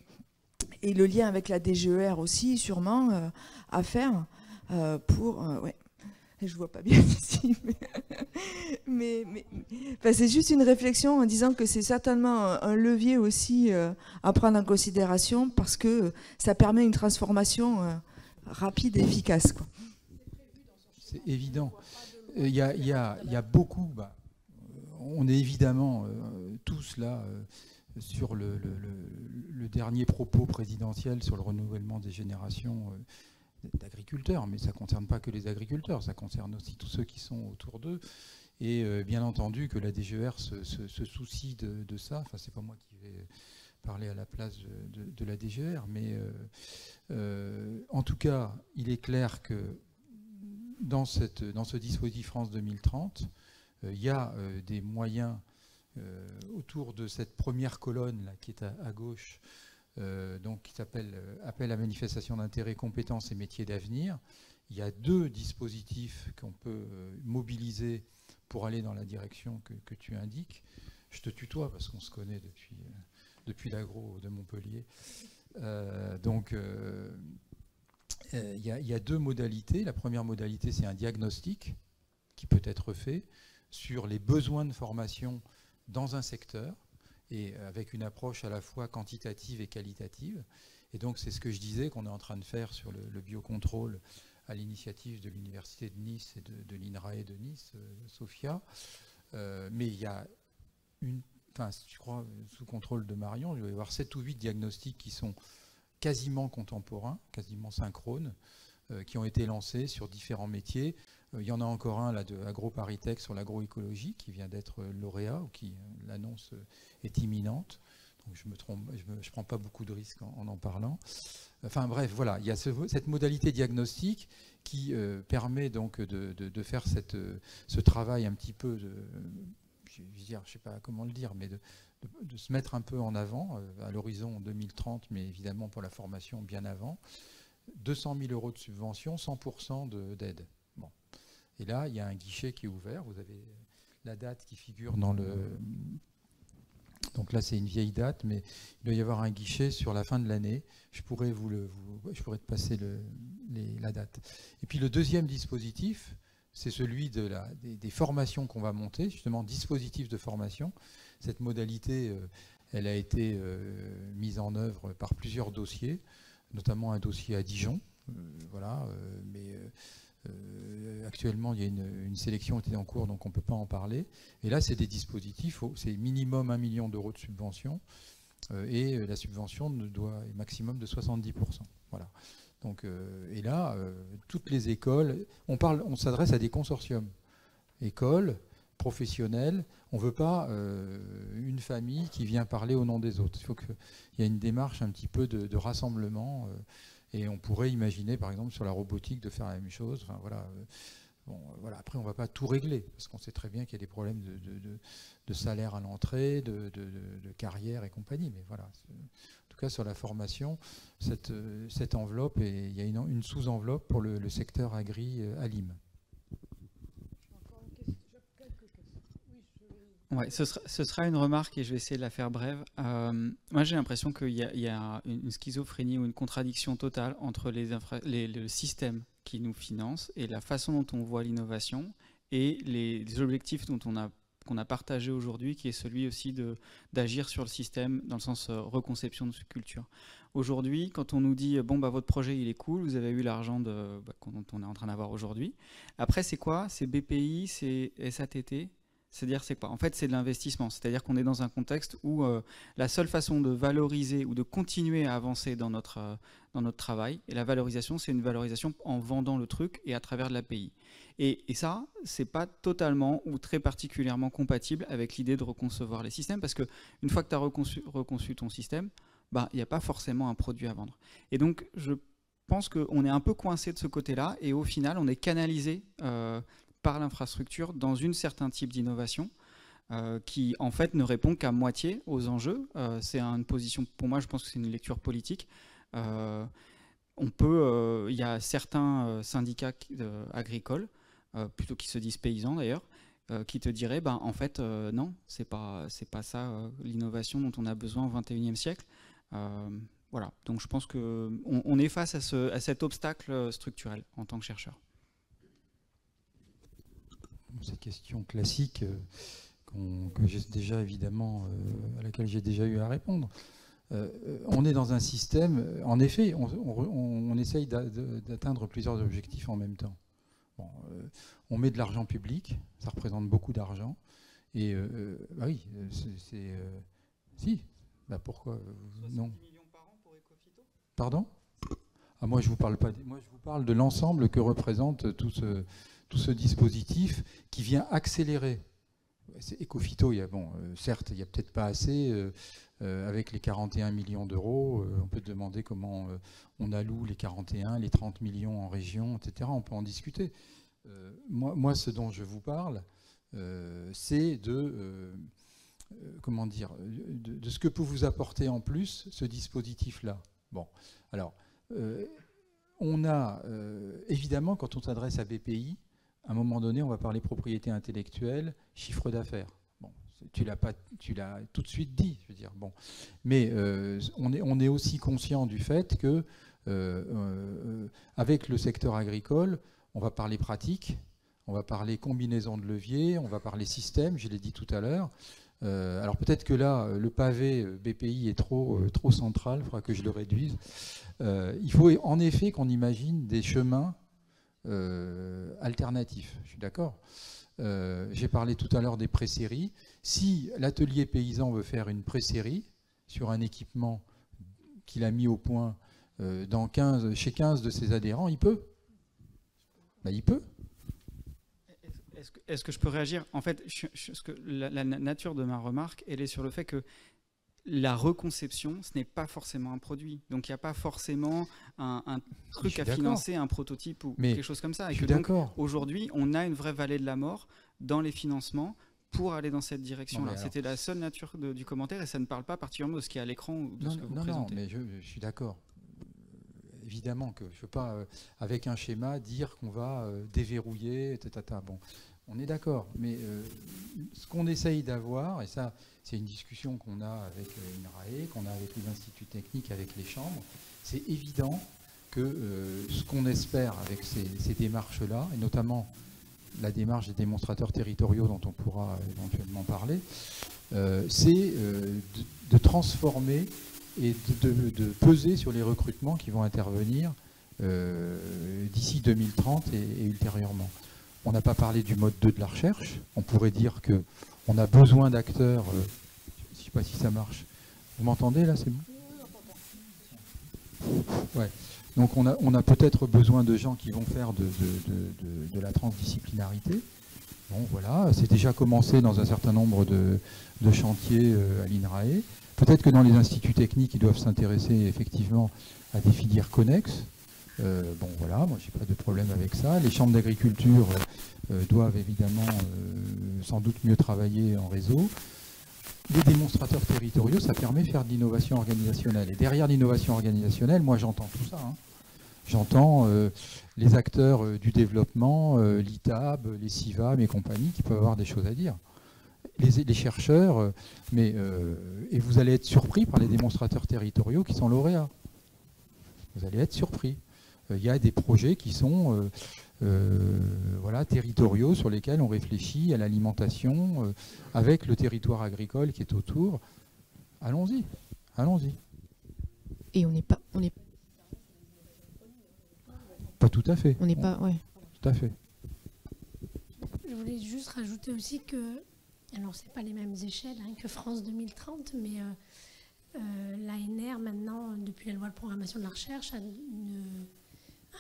Et le lien avec la DGER aussi, sûrement, à faire pour... ouais. Je ne vois pas bien ici, mais enfin, c'est juste une réflexion en disant que c'est certainement un levier aussi à prendre en considération parce que ça permet une transformation rapide et efficace, quoi. C'est évident. Il y a beaucoup... on est évidemment tous là sur le dernier propos présidentiel sur le renouvellement des générations d'agriculteurs, mais ça ne concerne pas que les agriculteurs, ça concerne aussi tous ceux qui sont autour d'eux. Et bien entendu que la DGER se soucie de ça. Enfin, c'est pas moi qui vais parler à la place de la DGER, mais en tout cas, il est clair que dans ce dispositif France 2030, il y a des moyens autour de cette première colonne là, qui est à gauche, donc qui s'appelle Appel à manifestation d'intérêt, compétences et métiers d'avenir. Il y a 2 dispositifs qu'on peut mobiliser pour aller dans la direction que tu indiques. Je te tutoie parce qu'on se connaît depuis l'agro de Montpellier. Il y a 2 modalités. La première modalité, c'est un diagnostic qui peut être fait sur les besoins de formation dans un secteur, et avec une approche à la fois quantitative et qualitative. Et donc c'est ce que je disais qu'on est en train de faire sur le biocontrôle à l'initiative de l'Université de Nice et de l'INRAE de Nice, Sophia. Mais il y a je crois, sous contrôle de Marion, il va y avoir 7 ou 8 diagnostics qui sont quasiment contemporains, quasiment synchrones, qui ont été lancés sur différents métiers. Il y en a encore un là de AgroParisTech sur l'agroécologie qui vient d'être lauréat, ou qui l'annonce est imminente. Donc je ne prends pas beaucoup de risques en parlant. Enfin bref, voilà, il y a cette modalité diagnostique qui permet donc de faire ce travail un petit peu je ne sais pas comment le dire, mais de se mettre un peu en avant à l'horizon 2030, mais évidemment pour la formation bien avant. 200 000 € de subvention, 100% d'aide. Bon. Et là, il y a un guichet qui est ouvert. Vous avez la date qui figure dans Donc là, c'est une vieille date, mais il doit y avoir un guichet sur la fin de l'année. Je pourrais je pourrais te passer la date. Et puis le deuxième dispositif, c'est celui des formations qu'on va monter, justement, dispositif de formation. Cette modalité, elle a été mise en œuvre par plusieurs dossiers, notamment un dossier à Dijon. Voilà, mais actuellement, il y a une sélection qui est en cours, donc on ne peut pas en parler. Et là, c'est des dispositifs, c'est minimum 1 million d'euros de subvention, et la subvention est maximum de 70%. Voilà. Donc, et là, toutes les écoles, on s'adresse à des consortiums, écoles, professionnels. On ne veut pas une famille qui vient parler au nom des autres. Il faut qu'il y ait une démarche un petit peu de rassemblement. Et on pourrait imaginer, par exemple, sur la robotique, de faire la même chose. Enfin, voilà. Bon, voilà. Après, on ne va pas tout régler, parce qu'on sait très bien qu'il y a des problèmes de salaire à l'entrée, de carrière et compagnie. Mais voilà. En tout cas, sur la formation, cette enveloppe, et il y a une sous-enveloppe pour le secteur agri à Nîmes. Ouais, ce sera une remarque et je vais essayer de la faire brève. Moi, j'ai l'impression qu'il y a une schizophrénie ou une contradiction totale entre le système qui nous finance et la façon dont on voit l'innovation et les objectifs qu'on a partagé aujourd'hui, qui est celui aussi d'agir sur le système dans le sens reconception de culture. Aujourd'hui, quand on nous dit bon bah votre projet il est cool, vous avez eu l'argent dont on est en train d'avoir aujourd'hui. Après c'est quoi? C'est BPI, c'est SATT. C'est-à-dire c'est quoi? En fait c'est de l'investissement. C'est-à-dire qu'on est dans un contexte où la seule façon de valoriser ou de continuer à avancer dans notre travail, et la valorisation c'est une valorisation en vendant le truc et à travers de l'API. Et ça, c'est pas totalement ou très particulièrement compatible avec l'idée de reconcevoir les systèmes, parce qu'une fois que tu as reconçu ton système, bah, il n'y a pas forcément un produit à vendre. Et donc, je pense qu'on est un peu coincé de ce côté-là, et au final, on est canalisé par l'infrastructure dans un certain type d'innovation qui, en fait, ne répond qu'à moitié aux enjeux. C'est une position, pour moi, je pense que c'est une lecture politique. Il y a certains syndicats agricoles, plutôt qui se disent paysans d'ailleurs, qui te diraient, ben, en fait, non, c'est pas ça l'innovation dont on a besoin au XXIe siècle. Voilà, donc je pense qu'on est face à cet obstacle structurel en tant que chercheur. Cette question classique que j'ai déjà évidemment, à laquelle j'ai déjà eu à répondre. On est dans un système, en effet, on essaye d'atteindre plusieurs objectifs en même temps. Bon, on met de l'argent public, ça représente beaucoup d'argent, et bah oui, si, bah pourquoi non? 70 millions par an pour Ecofito ? Pardon? Ah, moi je vous parle pas, moi je vous parle de l'ensemble que représente tout ce dispositif qui vient accélérer. Ecofito, certes, il n'y a peut-être pas assez. Avec les 41 millions d'euros, on peut demander comment on alloue les 41, les 30 millions en région, etc. On peut en discuter. Moi, ce dont je vous parle, c'est comment dire, de ce que peut vous apporter en plus ce dispositif-là. Bon, alors, on a, évidemment, quand on s'adresse à BPI, à un moment donné, on va parler propriété intellectuelle, chiffre d'affaires. Bon, tu l'as tout de suite dit, je veux dire. Bon, mais on est aussi conscient du fait que avec le secteur agricole, on va parler pratique, on va parler combinaison de leviers, on va parler système. Je l'ai dit tout à l'heure. Alors peut-être que là, le pavé BPI est trop central. Il faudra que je le réduise. Il faut en effet qu'on imagine des chemins alternatifs. Je suis d'accord. J'ai parlé tout à l'heure des pré-séries. Si l'atelier paysan veut faire une pré-série sur un équipement qu'il a mis au point chez 15 de ses adhérents, il peut. Ben, il peut. Est-ce que je peux réagir? En fait, la nature de ma remarque, elle est sur le fait que la reconception, ce n'est pas forcément un produit. Donc, il n'y a pas forcément un truc à financer, un prototype ou quelque chose comme ça. Et que donc, aujourd'hui, on a une vraie vallée de la mort dans les financements pour aller dans cette direction-là. C'était la seule nature du commentaire et ça ne parle pas particulièrement de ce qui est à l'écran ou de ce que vous présentez. Non, mais je suis d'accord. Évidemment que je ne veux pas, avec un schéma, dire qu'on va déverrouiller, etc. Bon, On est d'accord, mais ce qu'on essaye d'avoir, et ça c'est une discussion qu'on a avec l'INRAE, qu'on a avec les instituts techniques, avec les chambres, c'est évident que ce qu'on espère avec ces démarches-là, et notamment la démarche des démonstrateurs territoriaux dont on pourra éventuellement parler, c'est de transformer et de peser sur les recrutements qui vont intervenir d'ici 2030 et ultérieurement. On n'a pas parlé du mode 2 de la recherche. On pourrait dire qu'on a besoin d'acteurs. Je ne sais pas si ça marche. Vous m'entendez là, c'est bon ? Ouais. Donc on a peut-être besoin de gens qui vont faire de la transdisciplinarité. Bon voilà, c'est déjà commencé dans un certain nombre de chantiers à l'INRAE. Peut-être que dans les instituts techniques, ils doivent s'intéresser effectivement à des filières connexes. Bon voilà, moi j'ai pas de problème avec ça. Les chambres d'agriculture doivent évidemment sans doute mieux travailler en réseau. Les démonstrateurs territoriaux, ça permet de faire de l'innovation organisationnelle. Et derrière l'innovation organisationnelle, moi j'entends tout ça. Hein. J'entends les acteurs du développement, l'ITAB, les CIVAM et compagnie qui peuvent avoir des choses à dire. Les chercheurs, et vous allez être surpris par les démonstrateurs territoriaux qui sont lauréats. Vous allez être surpris. Il y a des projets qui sont voilà, territoriaux sur lesquels on réfléchit à l'alimentation avec le territoire agricole qui est autour. Allons-y, allons-y. Et on n'est pas tout à fait. On n'est pas, ouais. Tout à fait. Je voulais juste rajouter aussi que, alors c'est pas les mêmes échelles que France 2030, mais l'ANR maintenant, depuis la loi de programmation de la recherche, a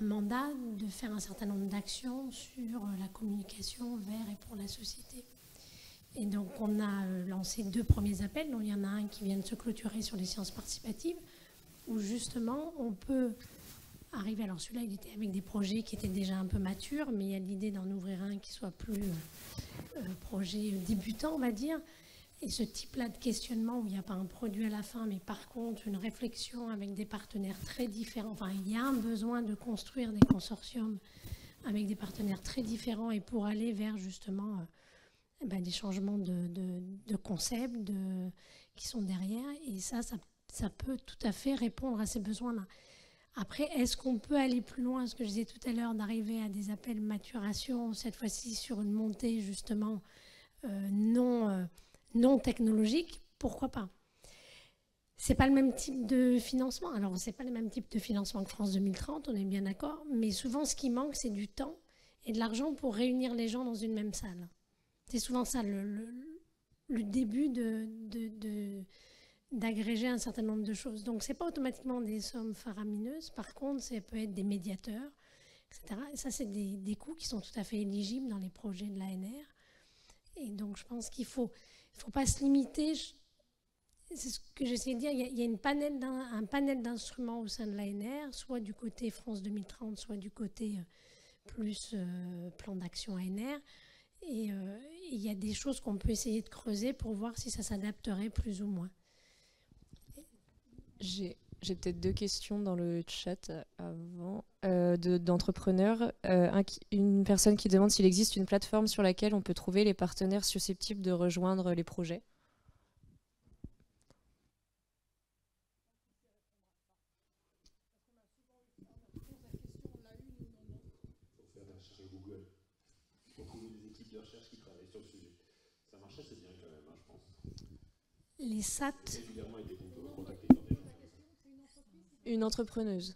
un mandat de faire un certain nombre d'actions sur la communication vers et pour la société. Et donc on a lancé 2 premiers appels, dont il y en a un qui vient de se clôturer sur les sciences participatives, où justement on peut arriver, alors celui-là il était avec des projets qui étaient déjà un peu matures, mais il y a l'idée d'en ouvrir un qui soit plus projet débutant, on va dire. Et ce type-là de questionnement où il n'y a pas un produit à la fin, mais par contre une réflexion avec des partenaires très différents. Enfin, il y a un besoin de construire des consortiums avec des partenaires très différents et pour aller vers justement des changements de concepts qui sont derrière. Et ça peut tout à fait répondre à ces besoins-là. Après, est-ce qu'on peut aller plus loin, ce que je disais tout à l'heure, d'arriver à des appels maturation, cette fois-ci sur une montée justement non technologique, pourquoi pas? C'est pas le même type de financement. Alors, c'est pas le même type de financement que France 2030, on est bien d'accord, mais souvent, ce qui manque, c'est du temps et de l'argent pour réunir les gens dans une même salle. C'est souvent ça, le début d'agréger un certain nombre de choses. Donc, c'est pas automatiquement des sommes faramineuses. Par contre, ça peut être des médiateurs, etc. Et ça, c'est des coûts qui sont tout à fait éligibles dans les projets de l'ANR. Et donc, je pense qu'il faut pas se limiter. C'est ce que j'essaie de dire. Il y a un panel d'instruments au sein de l'ANR, soit du côté France 2030, soit du côté plus plan d'action ANR. Et il y a des choses qu'on peut essayer de creuser pour voir si ça s'adapterait plus ou moins. J'ai peut-être 2 questions dans le chat avant d'entrepreneurs. Une personne qui demande s'il existe une plateforme sur laquelle on peut trouver les partenaires susceptibles de rejoindre les projets. Les SAT. Une entrepreneuse.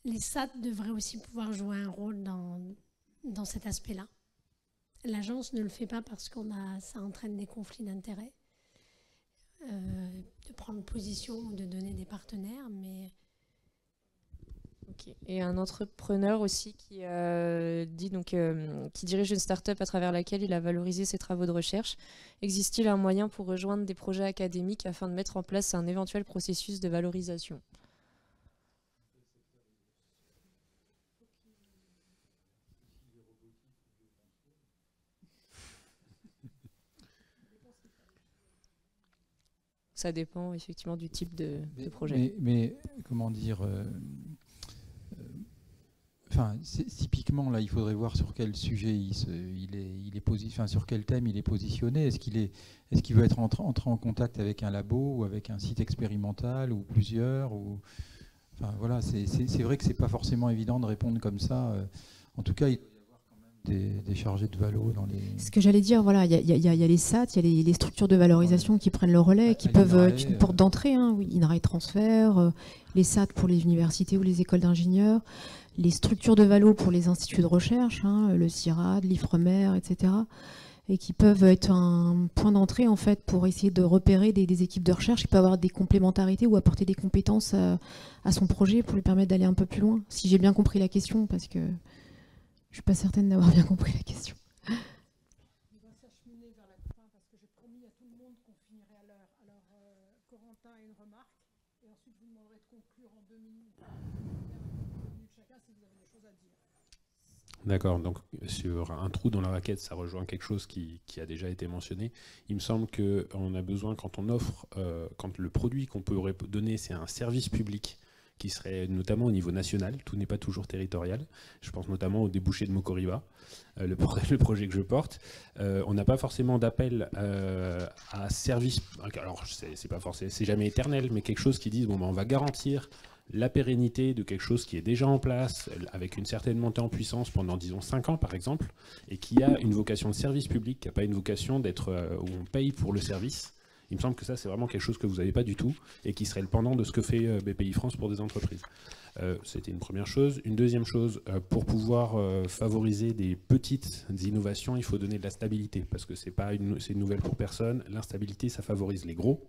Les SAT devraient aussi pouvoir jouer un rôle dans cet aspect-là. L'agence ne le fait pas parce ça entraîne des conflits d'intérêts, de prendre position ou de donner des partenaires, mais... Okay. Et un entrepreneur aussi qui dit qui dirige une start-up à travers laquelle il a valorisé ses travaux de recherche. Existe-t-il un moyen pour rejoindre des projets académiques afin de mettre en place un éventuel processus de valorisation ? Ça dépend effectivement du type de projet. Mais comment dire enfin, typiquement, là, il faudrait voir sur quel sujet sur quel thème il est positionné. Est-ce qu'il veut être entré en contact avec un labo ou avec un site expérimental ou plusieurs enfin, voilà, c'est vrai que c'est pas forcément évident de répondre comme ça. En tout cas, il doit y avoir quand même des chargés de valo dans les... Ce que j'allais dire, voilà, il y a les SAT, il y a les structures de valorisation qui prennent le relais, qui peuvent être une porte d'entrée, hein, oui, INRAE Transfert, les SAT pour les universités ou les écoles d'ingénieurs, les structures de valo pour les instituts de recherche, hein, le CIRAD, l'IFREMER, etc., et qui peuvent être un point d'entrée en fait pour essayer de repérer des équipes de recherche qui peuvent avoir des complémentarités ou apporter des compétences à son projet pour lui permettre d'aller un peu plus loin. Si j'ai bien compris la question, parce que je ne suis pas certaine d'avoir bien compris la question. On va s'acheminer vers la fin parce que j'ai promis à tout le monde qu'on finirait à l'heure. Alors, Corentin a une remarque et ensuite vous me demanderez de conclure en 2 minutes. 2 minutes chacun si vous avez des choses à dire. D'accord, donc sur un trou dans la raquette, ça rejoint quelque chose qui a déjà été mentionné. Il me semble qu'on a besoin, quand on offre, quand le produit qu'on peut donner, c'est un service public, qui serait notamment au niveau national, tout n'est pas toujours territorial. Je pense notamment au débouché de Mokoriba, le projet que je porte. On n'a pas forcément d'appel à service, alors c'est pas forcément, c'est jamais éternel, mais quelque chose qui dise, bon, ben, on va garantir la pérennité de quelque chose qui est déjà en place, avec une certaine montée en puissance pendant, disons, 5 ans par exemple, et qui a une vocation de service public, qui n'a pas une vocation d'être où on paye pour le service. Il me semble que ça, c'est vraiment quelque chose que vous n'avez pas du tout, et qui serait le pendant de ce que fait BPI France pour des entreprises. C'était une première chose. Une deuxième chose, pour pouvoir favoriser des petites innovations, il faut donner de la stabilité, parce que c'est une nouvelle pour personne. L'instabilité, ça favorise les gros.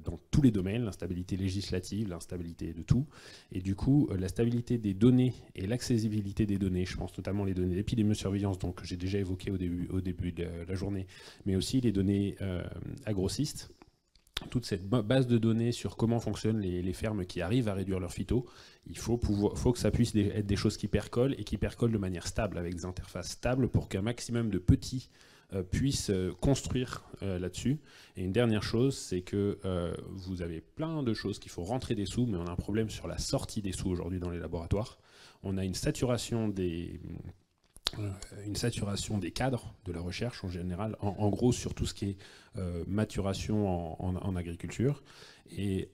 Dans tous les domaines, l'instabilité législative, l'instabilité de tout. Et du coup, la stabilité des données et l'accessibilité des données, je pense notamment les données d'épidémiosurveillance, donc que j'ai déjà évoqué au début de la journée, mais aussi les données agrocistes, toute cette base de données sur comment fonctionnent les fermes qui arrivent à réduire leur phyto, il faut que ça puisse être des choses qui percolent et qui percolent de manière stable, avec des interfaces stables pour qu'un maximum de petits puissent construire là-dessus. Et une dernière chose, c'est que vous avez plein de choses qu'il faut rentrer des sous, mais on a un problème sur la sortie des sous aujourd'hui dans les laboratoires. On a une saturation des cadres de la recherche en général, en gros sur tout ce qui est maturation en agriculture. Et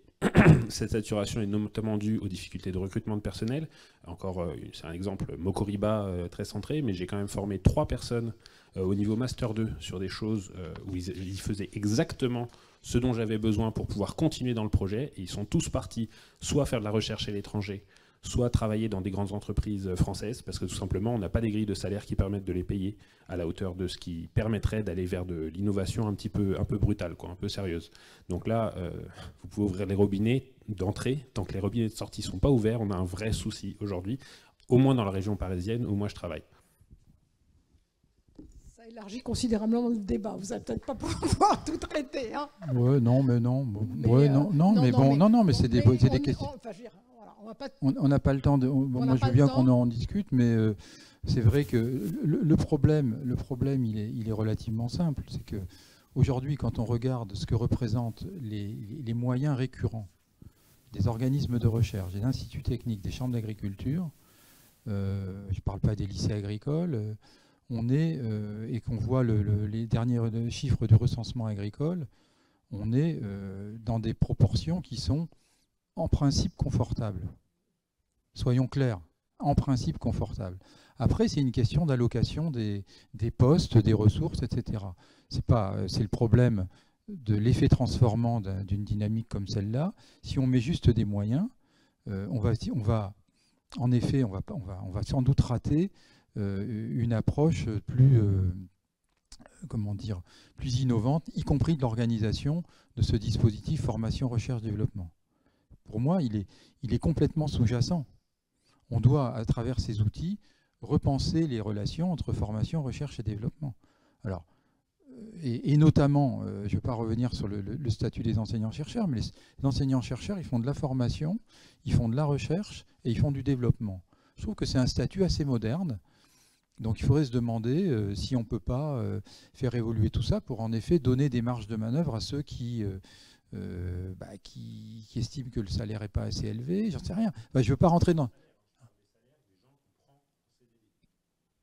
cette saturation est notamment due aux difficultés de recrutement de personnel. Encore, c'est un exemple Mokoriba très centré, mais j'ai quand même formé 3 personnes au niveau Master 2 sur des choses où ils faisaient exactement ce dont j'avais besoin pour pouvoir continuer dans le projet. Et ils sont tous partis soit faire de la recherche à l'étranger, soit travailler dans des grandes entreprises françaises, parce que tout simplement, on n'a pas des grilles de salaire qui permettent de les payer à la hauteur de ce qui permettrait d'aller vers de l'innovation un peu brutale, quoi, un peu sérieuse. Donc là, vous pouvez ouvrir les robinets d'entrée. Tant que les robinets de sortie ne sont pas ouverts, on a un vrai souci aujourd'hui, au moins dans la région parisienne où moi je travaille. Ça élargit considérablement le débat. Vous n'allez peut-être pas pouvoir tout traiter. Hein. Ouais, non, mais non. Mais c'est des questions. Enfin, je veux dire, on n'a pas le temps de. Moi, je veux bien qu'on en discute, mais c'est vrai que le problème, il est relativement simple. C'est que aujourd'hui, quand on regarde ce que représentent les moyens récurrents des organismes de recherche, des instituts techniques, des chambres d'agriculture, je ne parle pas des lycées agricoles, et qu'on voit les derniers chiffres du recensement agricole, on est dans des proportions qui sont en principe confortable. Soyons clairs, en principe confortable. Après, c'est une question d'allocation des postes, des ressources, etc. C'est le problème de l'effet transformant d'une dynamique comme celle-là. Si on met juste des moyens, on va sans doute rater une approche plus innovante, y compris de l'organisation de ce dispositif formation, recherche, développement. Pour moi, il est complètement sous-jacent. On doit, à travers ces outils, repenser les relations entre formation, recherche et développement. Alors, et notamment, je ne vais pas revenir sur le statut des enseignants-chercheurs, mais les enseignants-chercheurs, ils font de la formation, ils font de la recherche et ils font du développement. Je trouve que c'est un statut assez moderne. Donc il faudrait se demander si on ne peut pas faire évoluer tout ça pour en effet donner des marges de manœuvre à ceux qui estiment que le salaire n'est pas assez élevé, j'en sais rien. Je ne veux pas rentrer dans...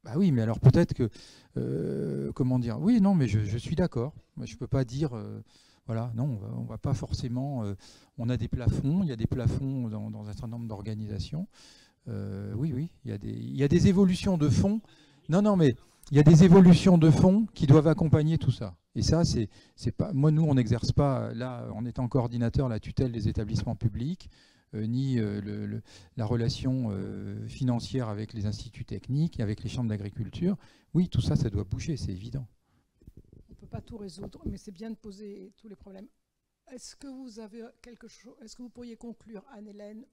Bah oui, mais alors peut-être que, comment dire, oui, non, mais je suis d'accord. Je ne peux pas dire, voilà, non, on va pas forcément, on a des plafonds, il y a des plafonds dans un certain nombre d'organisations. Oui, il y a des évolutions de fond. Non, mais il y a des évolutions de fond qui doivent accompagner tout ça. Et ça, c'est pas, moi, nous, on n'exerce pas, là, en étant coordinateur, la tutelle des établissements publics, ni la relation financière avec les instituts techniques, avec les chambres d'agriculture. Oui, tout ça, ça doit bouger, c'est évident. On ne peut pas tout résoudre, mais c'est bien de poser tous les problèmes. Est-ce que vous avez quelque chose, est-ce que vous pourriez conclure, Anne-Hélène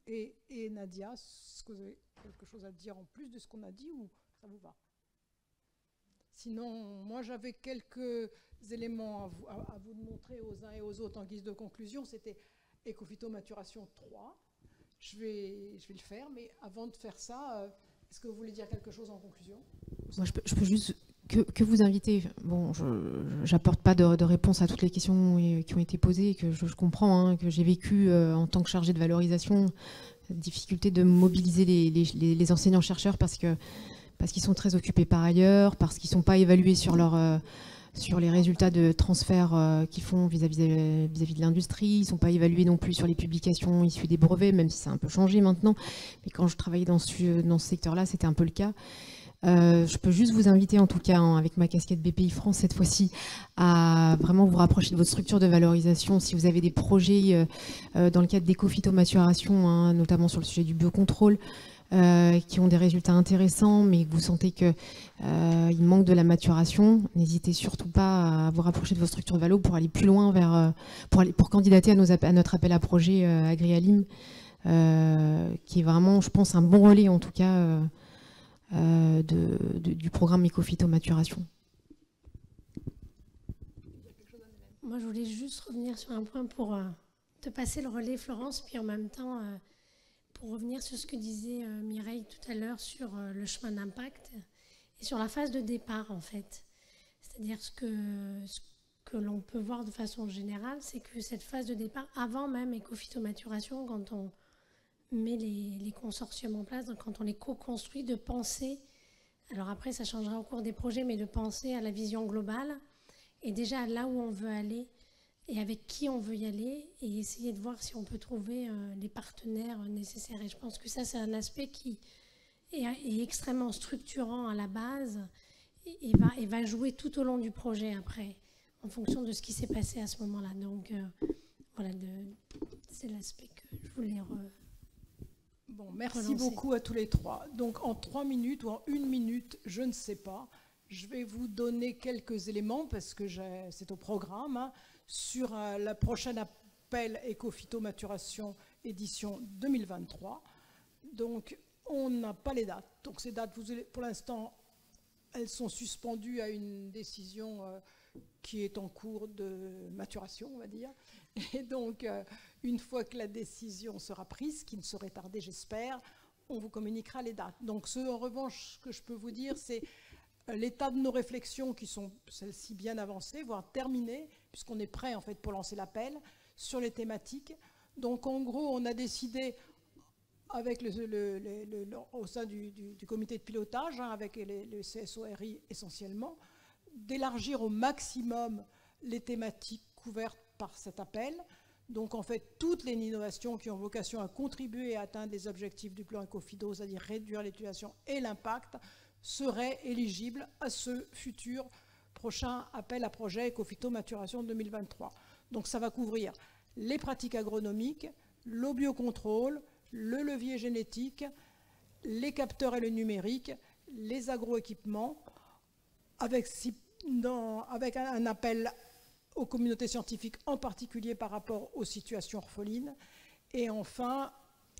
et Nadia, est-ce que vous avez quelque chose à dire en plus de ce qu'on a dit ou ça vous va? Sinon, moi j'avais quelques éléments à vous montrer aux uns et aux autres en guise de conclusion. C'était Ecophyto-maturation 3. Je vais le faire, mais avant de faire ça, est-ce que vous voulez dire quelque chose en conclusion? Moi, je peux juste que vous inviter. Bon, je n'apporte pas de réponse à toutes les questions qui ont été posées, que je comprends, hein, que j'ai vécu en tant que chargée de valorisation, la difficulté de mobiliser les enseignants-chercheurs parce qu'ils sont très occupés par ailleurs, parce qu'ils ne sont pas évalués sur les résultats de transfert qu'ils font vis-à-vis de l'industrie. Ils ne sont pas évalués non plus sur les publications issues des brevets, même si ça a un peu changé maintenant. Mais quand je travaillais dans ce secteur-là, c'était un peu le cas. Je peux juste vous inviter, en tout cas, hein, avec ma casquette BPI France cette fois-ci, à vraiment vous rapprocher de votre structure de valorisation. Si vous avez des projets dans le cadre d'éco-phytomaturation, hein, notamment sur le sujet du biocontrôle, qui ont des résultats intéressants, mais que vous sentez qu'il manque de la maturation, n'hésitez surtout pas à vous rapprocher de vos structures de valo pour aller plus loin pour candidater à notre appel à projet AgriAlim, qui est vraiment, je pense, un bon relais en tout cas du programme Ecophytomaturation. Moi, je voulais juste revenir sur un point pour te passer le relais, Florence, puis en même temps, pour revenir sur ce que disait Mireille tout à l'heure sur le chemin d'impact et sur la phase de départ, en fait. C'est-à-dire ce que l'on peut voir de façon générale, c'est que cette phase de départ, avant même Ecophytomaturation, quand on met les consortiums en place, donc quand on les co-construit, de penser, alors après ça changera au cours des projets, mais de penser à la vision globale et déjà là où on veut aller et avec qui on veut y aller et essayer de voir si on peut trouver les partenaires nécessaires. Et je pense que ça, c'est un aspect qui est extrêmement structurant à la base et va jouer tout au long du projet après, en fonction de ce qui s'est passé à ce moment-là. Donc voilà, c'est l'aspect que je voulais Bon, merci beaucoup à tous les trois. Donc en 3 minutes ou en 1 minute, je ne sais pas, je vais vous donner quelques éléments parce que c'est au programme, hein, sur la prochaine appel Ecophytomaturation édition 2023. Donc on n'a pas les dates. Donc ces dates, pour l'instant, elles sont suspendues à une décision qui est en cours de maturation, on va dire. Et donc, une fois que la décision sera prise, qui ne saurait tarder, j'espère, on vous communiquera les dates. Donc, en revanche, que je peux vous dire, c'est l'état de nos réflexions qui sont, celles-ci, bien avancées, voire terminées, puisqu'on est prêt, en fait, pour lancer l'appel sur les thématiques. Donc, en gros, on a décidé, avec au sein du comité de pilotage, hein, avec le CSORI essentiellement, d'élargir au maximum les thématiques couvertes par cet appel. Donc en fait, toutes les innovations qui ont vocation à contribuer à atteindre les objectifs du plan Ecophyto, c'est-à-dire réduire l'utilisation et l'impact, seraient éligibles à ce futur prochain appel à projet Ecophytomaturation 2023. Donc ça va couvrir les pratiques agronomiques, le biocontrôle, le levier génétique, les capteurs et le numérique, les agroéquipements, avec un appel aux communautés scientifiques, en particulier par rapport aux situations orphelines. Et enfin,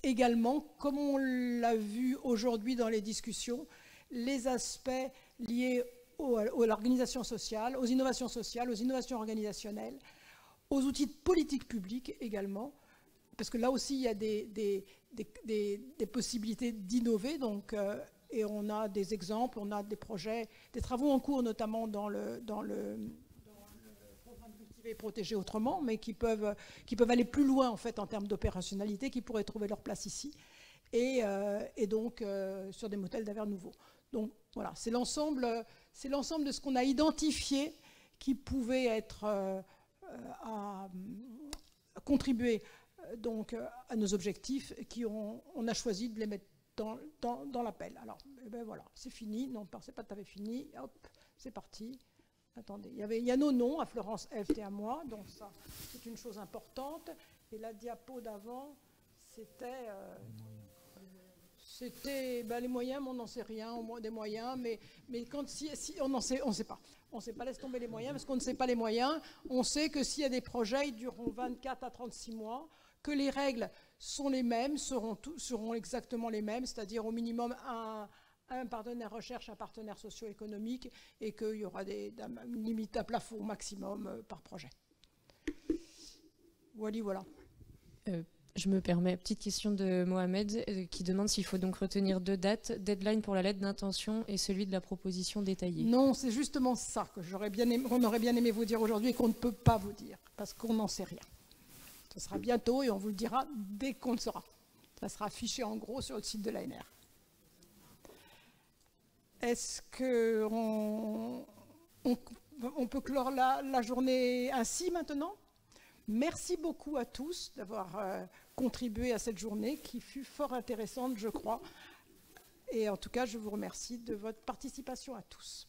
également, comme on l'a vu aujourd'hui dans les discussions, les aspects liés à l'organisation sociale, aux innovations organisationnelles, aux outils de politique publique également, parce que là aussi, il y a des possibilités d'innover, donc, et on a des exemples, on a des projets, des travaux en cours, notamment dans le programme Cultiver et Protéger Autrement, mais qui peuvent aller plus loin, en fait, en termes d'opérationnalité, qui pourraient trouver leur place ici. et donc sur des modèles d'affaires nouveaux. Donc voilà, c'est l'ensemble de ce qu'on a identifié qui pouvait être à contribuer donc à nos objectifs, on a choisi de les mettre dans l'appel. Alors, ben voilà, c'est fini. Non, c'est pas tout à fait fini. Hop, c'est parti. Attendez, il y a nos noms à Florence Eft et à moi, donc ça, c'est une chose importante. Et la diapo d'avant, c'était les moyens, mais on n'en sait rien, au moins des moyens, mais quand si on ne sait pas. On ne sait pas, laisse tomber les moyens, parce qu'on ne sait pas les moyens. On sait que s'il y a des projets, ils dureront 24 à 36 mois, que les règles sont les mêmes, seront exactement les mêmes, c'est-à-dire au minimum un partenaire recherche, un partenaire socio-économique, et qu'il y aura une limite à plafond maximum par projet. Voilà. Je me permets, petite question de Mohamed qui demande s'il faut donc retenir 2 dates, deadline pour la lettre d'intention et celui de la proposition détaillée. Non, c'est justement ça que qu'on aurait bien aimé vous dire aujourd'hui et qu'on ne peut pas vous dire, parce qu'on n'en sait rien. Ce sera bientôt et on vous le dira dès qu'on le saura. Ça sera affiché en gros sur le site de l'ANR. Est-ce qu'on peut clore la journée ainsi maintenant ? Merci beaucoup à tous d'avoir contribué à cette journée qui fut fort intéressante, je crois. Et en tout cas, je vous remercie de votre participation à tous.